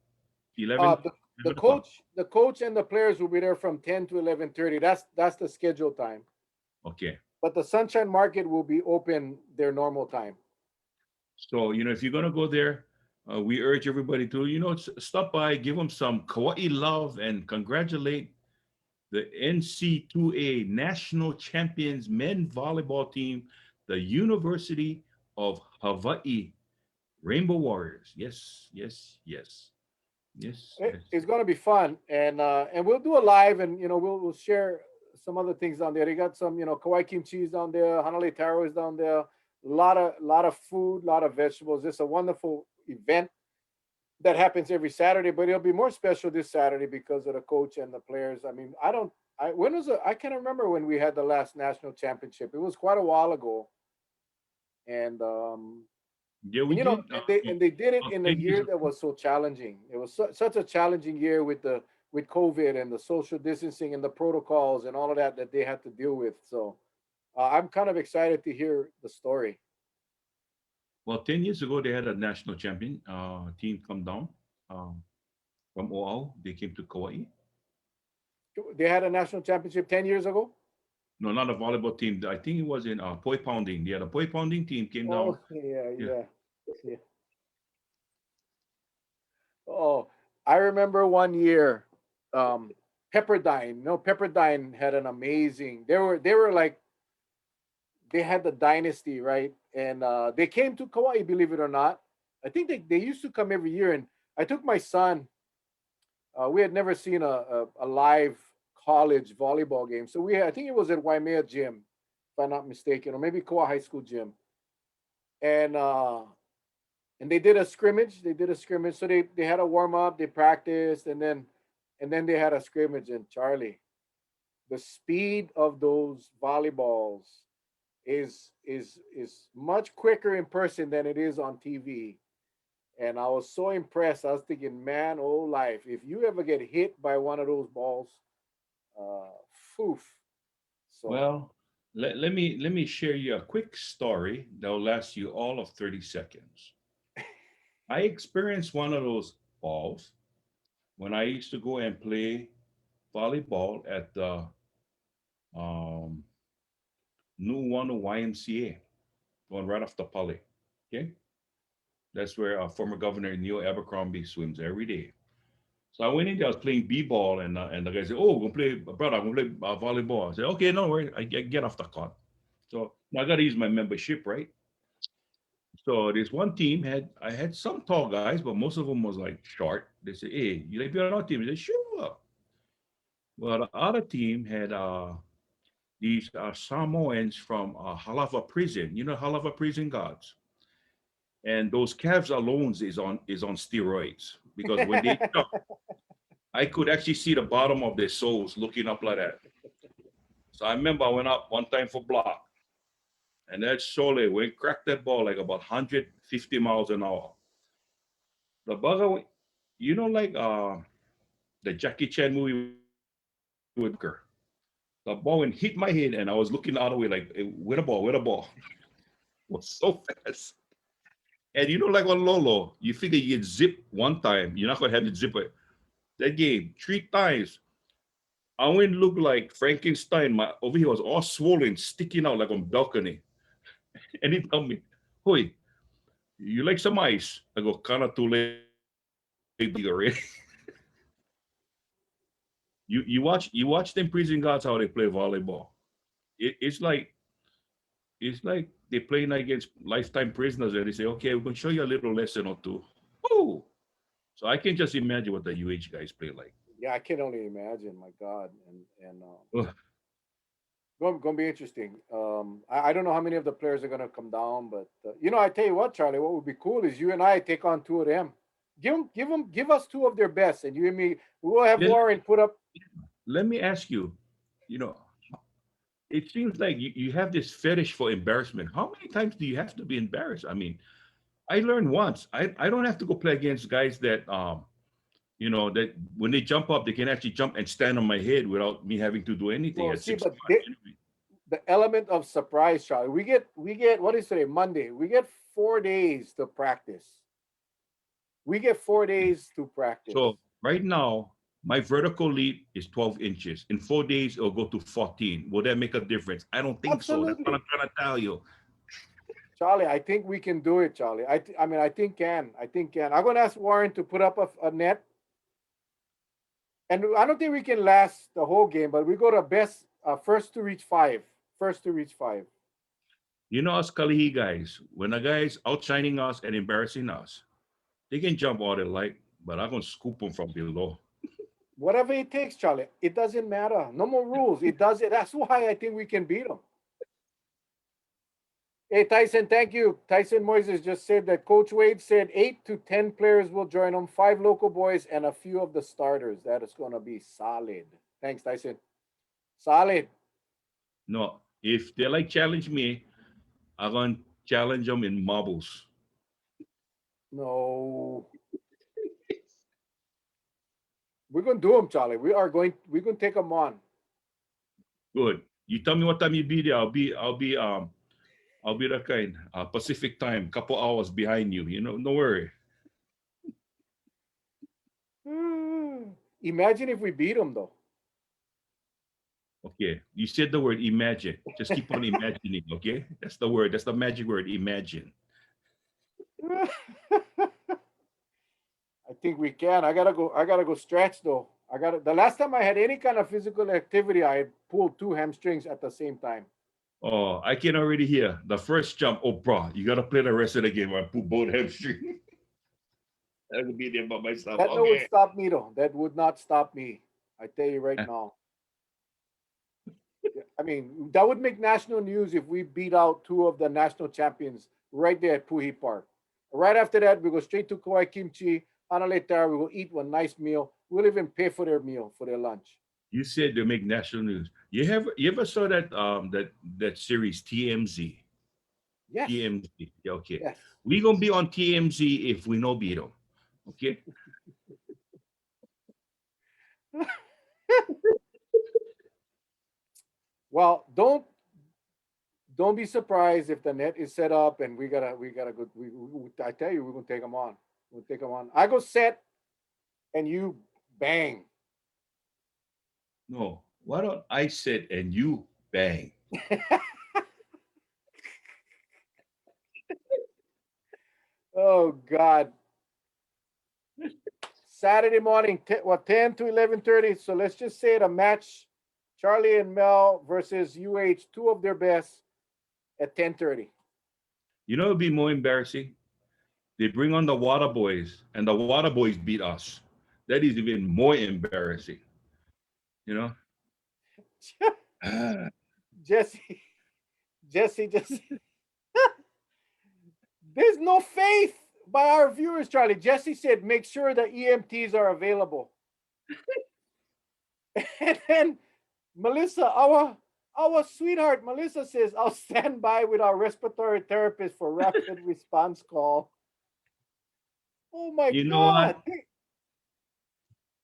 11 the, the 11 o'clock. coach and the players will be there from 10 to 11:30. That's the schedule time. Okay. But the Sunshine Market will be open their normal time. So if you're gonna go there, we urge everybody to stop by, give them some kawaii love, and congratulate the NC2A national champions men volleyball team, the University of Hawaii Rainbow Warriors. Yes, yes, yes, yes, yes. It's going to be fun, and we'll do a live, and we'll share some other things down there. They got some kawaii kimchi down there, hanale taro is down there. A lot of food, a lot of vegetables. It's a wonderful event that happens every Saturday, but it'll be more special this Saturday because of the coach and the players. I mean, I don't. I can't remember when we had the last national championship. It was quite a while ago, and Yeah, we and did. they did it About in a 10 years year ago. that was so challenging. It was such a challenging year with COVID and the social distancing and the protocols and all of that they had to deal with. So I'm kind of excited to hear the story. Well, 10 years ago, they had a national champion team come down um, from Oahu. They came to Kauai. They had a national championship 10 years ago. No, not a volleyball team. I think it was in poi pounding. Yeah, the poi pounding team came down. Oh, yeah, Yeah. yeah, yeah. Oh, I remember one year, um, Pepperdine. No, Pepperdine had an amazing. They were like they had the dynasty, right? And they came to Kauai, believe it or not. I think they used to come every year, and I took my son. We had never seen a live college volleyball game, so I think it was at Waimea Gym, if I'm not mistaken, or maybe Kauai High School gym, and they did a scrimmage. They did a scrimmage, so they had a warm up, they practiced, and then they had a scrimmage. And Charlie, the speed of those volleyballs is much quicker in person than it is on TV. And I was so impressed. I was thinking, man, oh life, if you ever get hit by one of those balls, uh, foof. So Well, let me share you a quick story that will last you all of 30 seconds. I experienced one of those balls when I used to go and play volleyball at the um, New One YMCA, going right off the Poly. Okay, that's where former Governor Neil Abercrombie swims every day. So I went in there. I was playing b-ball, and the guy said, "Oh, we're gonna play, brother. I'm gonna play volleyball." I said, "Okay, no worries. I get off the court." So now I got to use my membership, right? So this one team I had some tall guys, but most of them was like short. They said, "Hey, you like be on our team?" I said, "Sure." Well, the other team had these Samoans from Halawa prison. You know Halawa prison guards, and those calves alone is on steroids because when they jump, I could actually see the bottom of their soles looking up like that. So I remember I went up one time for block, and that Shole went cracked that ball like about 150 miles an hour. The bugger, like the Jackie Chan movie with Bunker. The ball went hit my head, and I was looking the other way like, "Eh, where the ball? Where the ball?" It was so fast. And like on Lolo, you figure you get zipped one time, you're not gonna have it zip it. That game, three times. I went look like Frankenstein. My over here was all swollen, sticking out like on balcony. And he told me, "Hoy, you like some ice?" I go, "Kinda too late, big already." You watch them prison guards how they play volleyball. It's like they're playing against lifetime prisoners, and they say, "Okay, we're gonna show you a little lesson or two." Oh, so I can just imagine what the UH guys play like. yeah, I can only imagine. My God, and Ugh. going to be interesting. I don't know how many of the players are going to come down, but I tell you what, Charlie, what would be cool is you and I take on two of them. Give us two of their best, and you and me, we will have Let, Warren put up. let me ask you. You know, it seems like you have this fetish for embarrassment. How many times do you have to be embarrassed? I mean, I learned once. I don't have to go play against guys that when they jump up, they can actually jump and stand on my head without me having to do anything Well, at see, 6'5". the element of surprise, Charlie. We get what is today? Monday. We get 4 days to practice. We get 4 days to practice. So right now, my vertical leap is 12 inches. In 4 days, it'll go to 14. Will that make a difference? I don't think so. That's what I'm Absolutely. trying to tell you. Charlie, I think we can do it, Charlie. I mean, I think can. I'm gonna ask Warren to put up a net, and I don't think we can last the whole game, but we go to best first to reach five. First to reach five. Us Kalihi guys, when a guy's outshining us and embarrassing us, they can jump all they like, but I'm going to scoop them from below. Whatever it takes, Charlie. It doesn't matter. No more rules. It does it. That's why I think we can beat them. Hey Tyson, thank you. Tyson Moises just said that Coach Wade said 8 to 10 players will join them, 5 local boys and a few of the starters. That is going to be solid. Thanks, Tyson. Solid. No, if they like challenge me, I'm going to challenge them in marbles. No, we're going to do them, Charlie. We're going to take them on. Good. You tell me what time you be there. I'll be the kind Pacific time, couple hours behind you. No worry. Imagine if we beat them, though. Okay. You said the word imagine. Just keep on imagining, okay? That's the word. That's the magic word, imagine. I think we can. I gotta go. I gotta go stretch though. I gotta. The last time I had any kind of physical activity, I had pulled two hamstrings at the same time. Oh, I can already hear the first jump. Oh, bro, you gotta play the rest of the game. I put both hamstring. I'll be there by myself. That no would Okay. stop me though. That would not stop me. I tell you right now. I mean, that would make national news if we beat out two of the national champions right there at Puhi Park. Right after that, we go straight to Kauai Kimchi, Hanaletar. We will eat one nice meal. We'll even pay for their meal, for their lunch. You said they make national news. You ever saw that series TMZ? Yes, TMZ. Yeah, okay. yes. We gonna be on TMZ if we know beat them. Okay. Well, don't be surprised if the net is set up and we gotta go. I tell you, we're gonna take them on. We'll take them on. I go set, and you bang. No. Why don't I sit and you bang? Oh God. Saturday morning, 10 to 11:30. So let's just say the match, Charlie and Mel versus UH, two of their best at 10:30. You know, it'd be more embarrassing. They bring on the Water Boys, and the Water Boys beat us. That is even more embarrassing. You know. Ah, Jesse, Jesse. There's no faith by our viewers, Charlie. Jesse said, make sure the EMTs are available. And then Melissa, our sweetheart, Melissa says, I'll stand by with our respiratory therapist for rapid response call. Oh my you know God. what?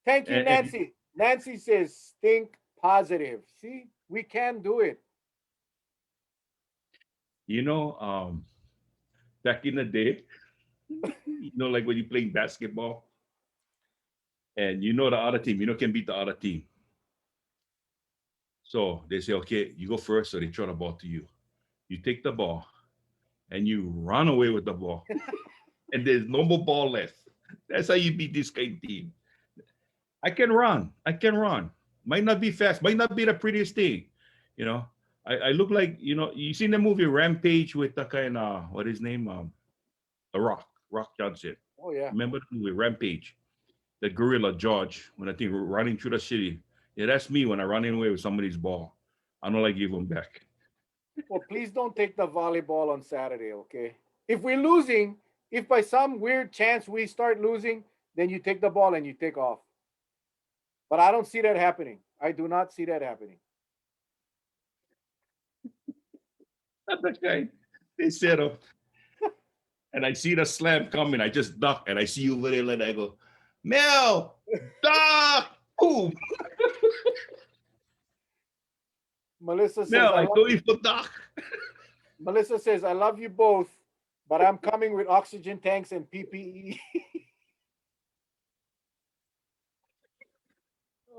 Thank you, And Nancy. Nancy says, think positive. See, we can do it. you know, back in the day, like when you're playing basketball, and the other team, can beat the other team. So they say, okay, you go first. So they throw the ball to you. You take the ball and you run away with the ball, and there's no more ball left. That's how you beat this kind of team. I can run. I can run. Might not be fast. Might not be the prettiest thing. You know, I look like, you seen the movie Rampage with the kind of, what his name? The Rock Johnson. Oh, yeah. Remember the movie Rampage? The gorilla George, when I think running through the city. Yeah, that's me when I run away with somebody's ball. I don't like give them back. Well, please don't take the volleyball on Saturday, okay? If we're losing, if by some weird chance we start losing, then you take the ball and you take off. But I don't see that happening. I do not see that happening. That guy, they set up, and I see the slam coming. I just duck, and I see you over there, and I go, Mel, duck, boom. Melissa says, Mel, I told you for duck. Melissa says, I love you both, but I'm coming with oxygen tanks and PPE.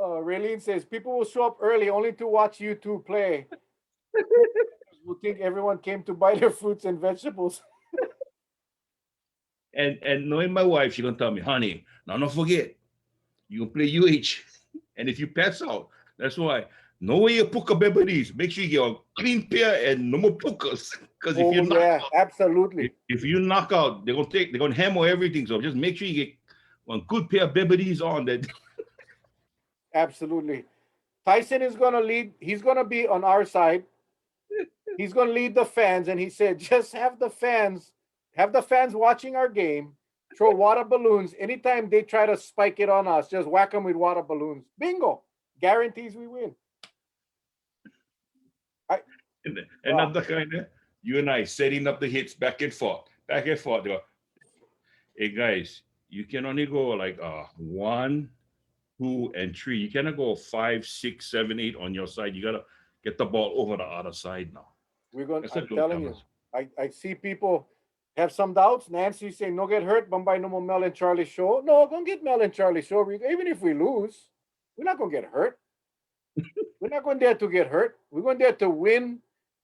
Raylene says, people will show up early only to watch you two play. Will think everyone came to buy their fruits and vegetables. And knowing my wife, she gonna tell me, honey, now don't forget, you can play UH. And if you pass out, that's why. No way you puka bebedies. Make sure you get a clean pair and no more pukas. Because if you absolutely. If you knock out, they're gonna hammer everything. So just make sure you get one good pair of bebedies on that. Absolutely. Tyson is gonna lead, he's gonna be on our side. He's gonna lead the fans, and he said, just have the fans watching our game, throw water balloons. Anytime they try to spike it on us, just whack them with water balloons. Bingo. Guarantees we win. And not the kind of you and I setting up the hits back and forth. Back and forth. They go, hey guys, you can only go like 1, 2, and 3. You cannot go 5, 6, 7, 8 on your side. You gotta get the ball over the other side now. I'm telling you, I see people have some doubts. Nancy saying, no get hurt, Bombay no more Mel and Charlie show. No, gonna get Mel and Charlie show. Even if we lose, we're not gonna get hurt. We're not going there to get hurt. We're going there to win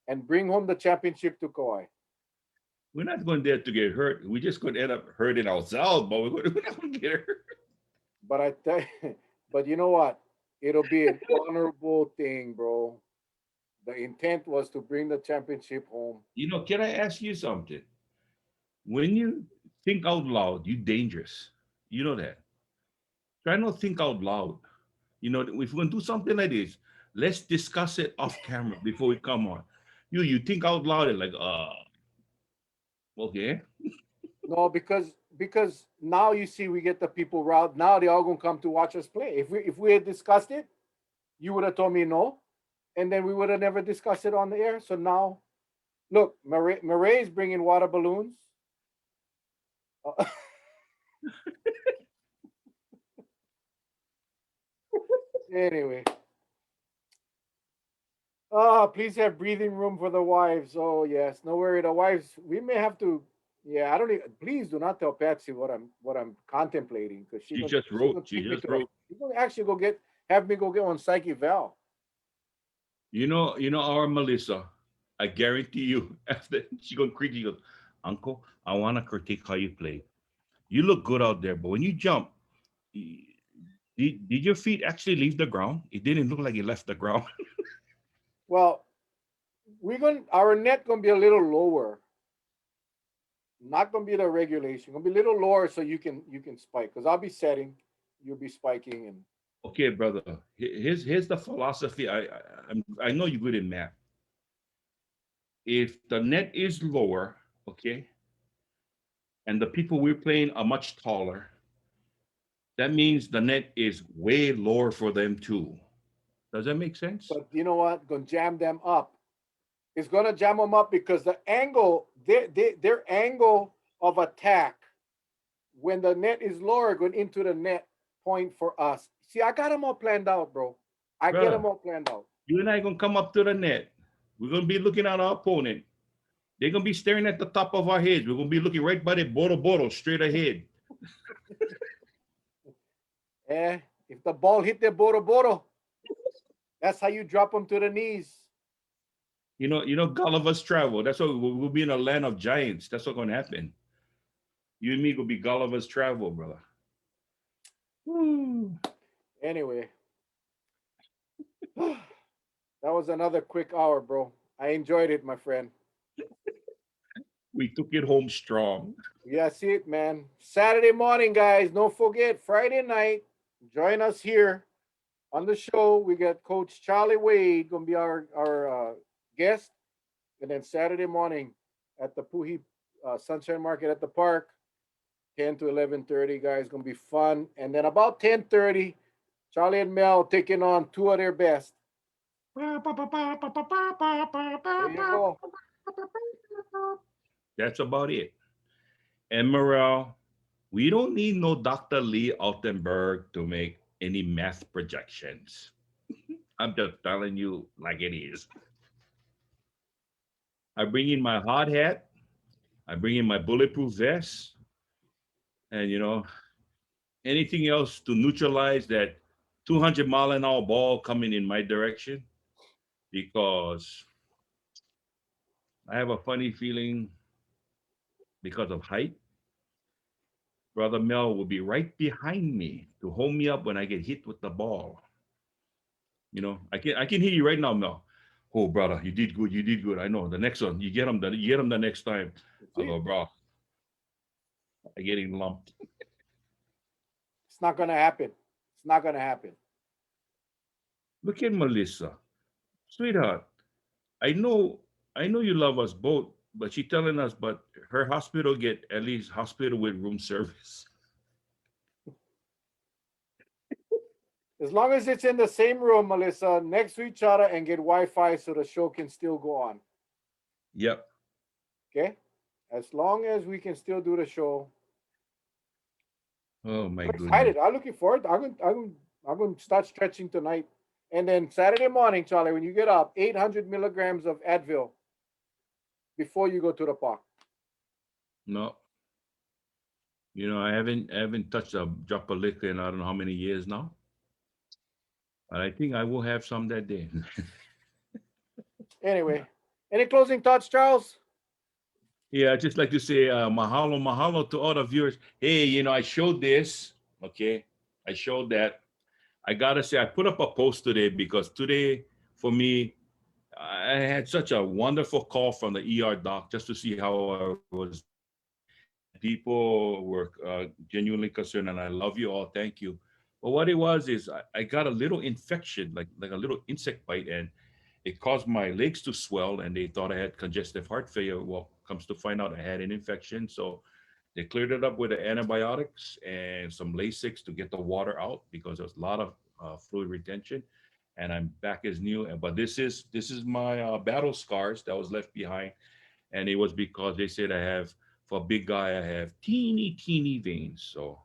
and bring home the championship to Kauai. We're not going there to get hurt. We're just going to end up hurting ourselves, but we're not going to get hurt. But I tell you, but you know what? It'll be an honorable thing, bro. The intent was to bring the championship home. Can I ask you something? When you think out loud, you're dangerous. You know that. Try not to think out loud. If we're going to do something like this, let's discuss it off camera before we come on. You think out loud and like, okay. No, because now you see we get the people route. Now they all gonna come to watch us play. If we had discussed it, you would have told me no, and then we would have never discussed it on the air. So now, look, Murray is bringing water balloons. Uh, anyway, please have breathing room for the wives. Oh yes, no worry. The wives, we may have to. Yeah, I don't even. Please do not tell Patsy what I'm contemplating because She just wrote. She take me just to the. wrote. She's gonna actually have me go get on psyche Val. Our Melissa. I guarantee you, after she gonna critique, she goes, Uncle, I want to critique how you play. You look good out there, but when you jump, y- did your feet actually leave the ground? It didn't look like it left the ground. Well, we're going our net gonna be a little lower. Not gonna be the regulation. Gonna be a little lower so you can spike. Because I'll be setting, you'll be spiking, and Okay, brother. Here's the philosophy. I know you're good in math. If the net is lower, okay, and the people we're playing are much taller, that means the net is way lower for them too. Does that make sense? but you know what? Gonna jam them up. It's gonna jam them up because the angle, their angle of attack when the net is lower going into the net point for us. See, I got them all planned out, bro. I get them Brother, all planned out. you and I gonna come up to the net. We're gonna be looking at our opponent. They're gonna be staring at the top of our heads. We're gonna be looking right by the bottle straight ahead. If the ball hit the boro, that's how you drop them to the knees. Gulliver's travel. That's what we'll be in a land of giants. That's what's gonna happen. You and me will be Gulliver's travel, brother. Woo. Anyway, that was another quick hour, bro. I enjoyed it, my friend. We took it home strong. Yeah, see it, man. Saturday morning, guys. Don't forget, Friday night, join us here on the show. We got Coach Charlie Wade gonna be our guest, and then Saturday morning at the Puhi Sunshine Market at the park, 10 to 11:30, guys. Gonna be fun. And then about 10:30, Charlie and Mel taking on two of their best. There you go. That's about it. And Morel, we don't need no Dr. Lee Altenberg to make any math projections. I'm just telling you like it is. I bring in my hard hat, I bring in my bulletproof vest, and anything else to neutralize that 200-mile-an-hour ball coming in my direction because I have a funny feeling because of height. Brother Mel will be right behind me to hold me up when I get hit with the ball. I can hear you right now, Mel. Oh, brother, you did good. You did good. I know. The next one, you get him the next time. I See, go, bro, I getting lumped. it's not gonna happen. It's not gonna happen. Look at Melissa, sweetheart. I know, I know you love us both, but she telling us, but her hospital get at least hospital with room service. As long as it's in the same room, Melissa, next to each other, and get Wi-Fi so the show can still go on. Yep. Okay? As long as we can still do the show. Oh my I'm goodness. excited. I'm looking forward. I'm going to start stretching tonight. And then Saturday morning, Charlie, when you get up, 800 milligrams of Advil before you go to the park. No, I haven't touched a drop of liquor in I don't know how many years now. But I think I will have some that day. Anyway, any closing thoughts, Charles? Yeah, I just like to say mahalo, mahalo to all the viewers. Hey, I showed this. Okay. I showed that. I gotta say, I put up a post today because today, for me, I had such a wonderful call from the ER doc just to see how I was doing. And people were genuinely concerned, and I love you all. Thank you. But what it was is I got a little infection, like a little insect bite, and it caused my legs to swell, and they thought I had congestive heart failure. Well, comes to find out I had an infection. So they cleared it up with the antibiotics and some Lasix to get the water out because there was a lot of fluid retention. And I'm back as new. But this is my battle scars that was left behind, and it was because they said I have, for a big guy, I have teeny veins. So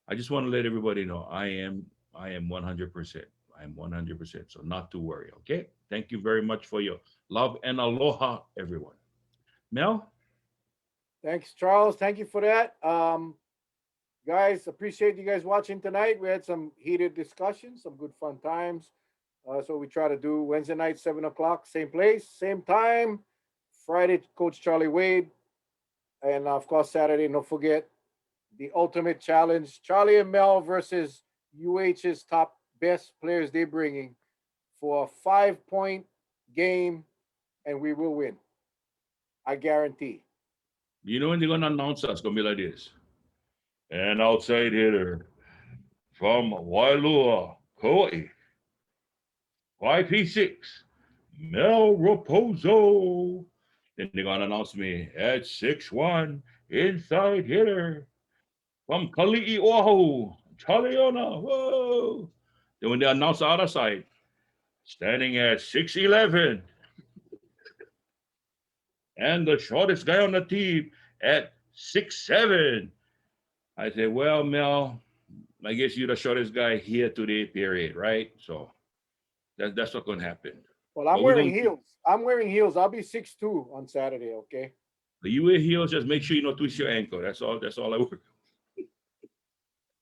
I just want to let everybody know I am 100%. I'm 100%. So not to worry. Okay. Thank you very much for your love and aloha, everyone. Mel. Thanks, Charles. Thank you for that. Guys, appreciate you guys watching tonight. We had some heated discussions, some good fun times. So we try to do Wednesday night, 7 o'clock, same place, same time. Friday, Coach Charlie Wade. And of course, Saturday, don't forget the ultimate challenge, Charlie and Mel versus UH's top best players they're bringing for a 5-point game, and we will win. I guarantee. You know when they're gonna announce us, gonna be like this. An outside hitter from Wailua, Kauai, YP6, Mel Raposo. Then they're gonna announce me at 6'1", inside hitter from Kali'i Oahu, Chaliona. Whoa. Then when they announce the other side, standing at 6'11", and the shortest guy on the team at 6'7". I say, well, Mel, I guess you're the shortest guy here today, period, right? So that's what's gonna happen. Well, I'm But we're wearing gonna keep, heels. I'm wearing heels. I'll be 6'2" on Saturday, okay? you wear heels, just make sure you don't twist your ankle. That's all I work.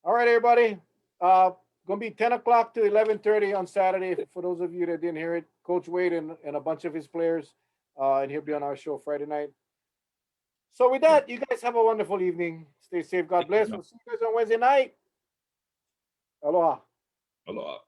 All right, everybody. Uh, gonna be 10 o'clock to 11:30 on Saturday. For those of you that didn't hear it, Coach Wade and a bunch of his players, and he'll be on our show Friday night. So with Yeah. that, you guys have a wonderful evening. Stay safe. God Thank you, bless. Mel. We'll see you guys on Wednesday night. Aloha. Aloha.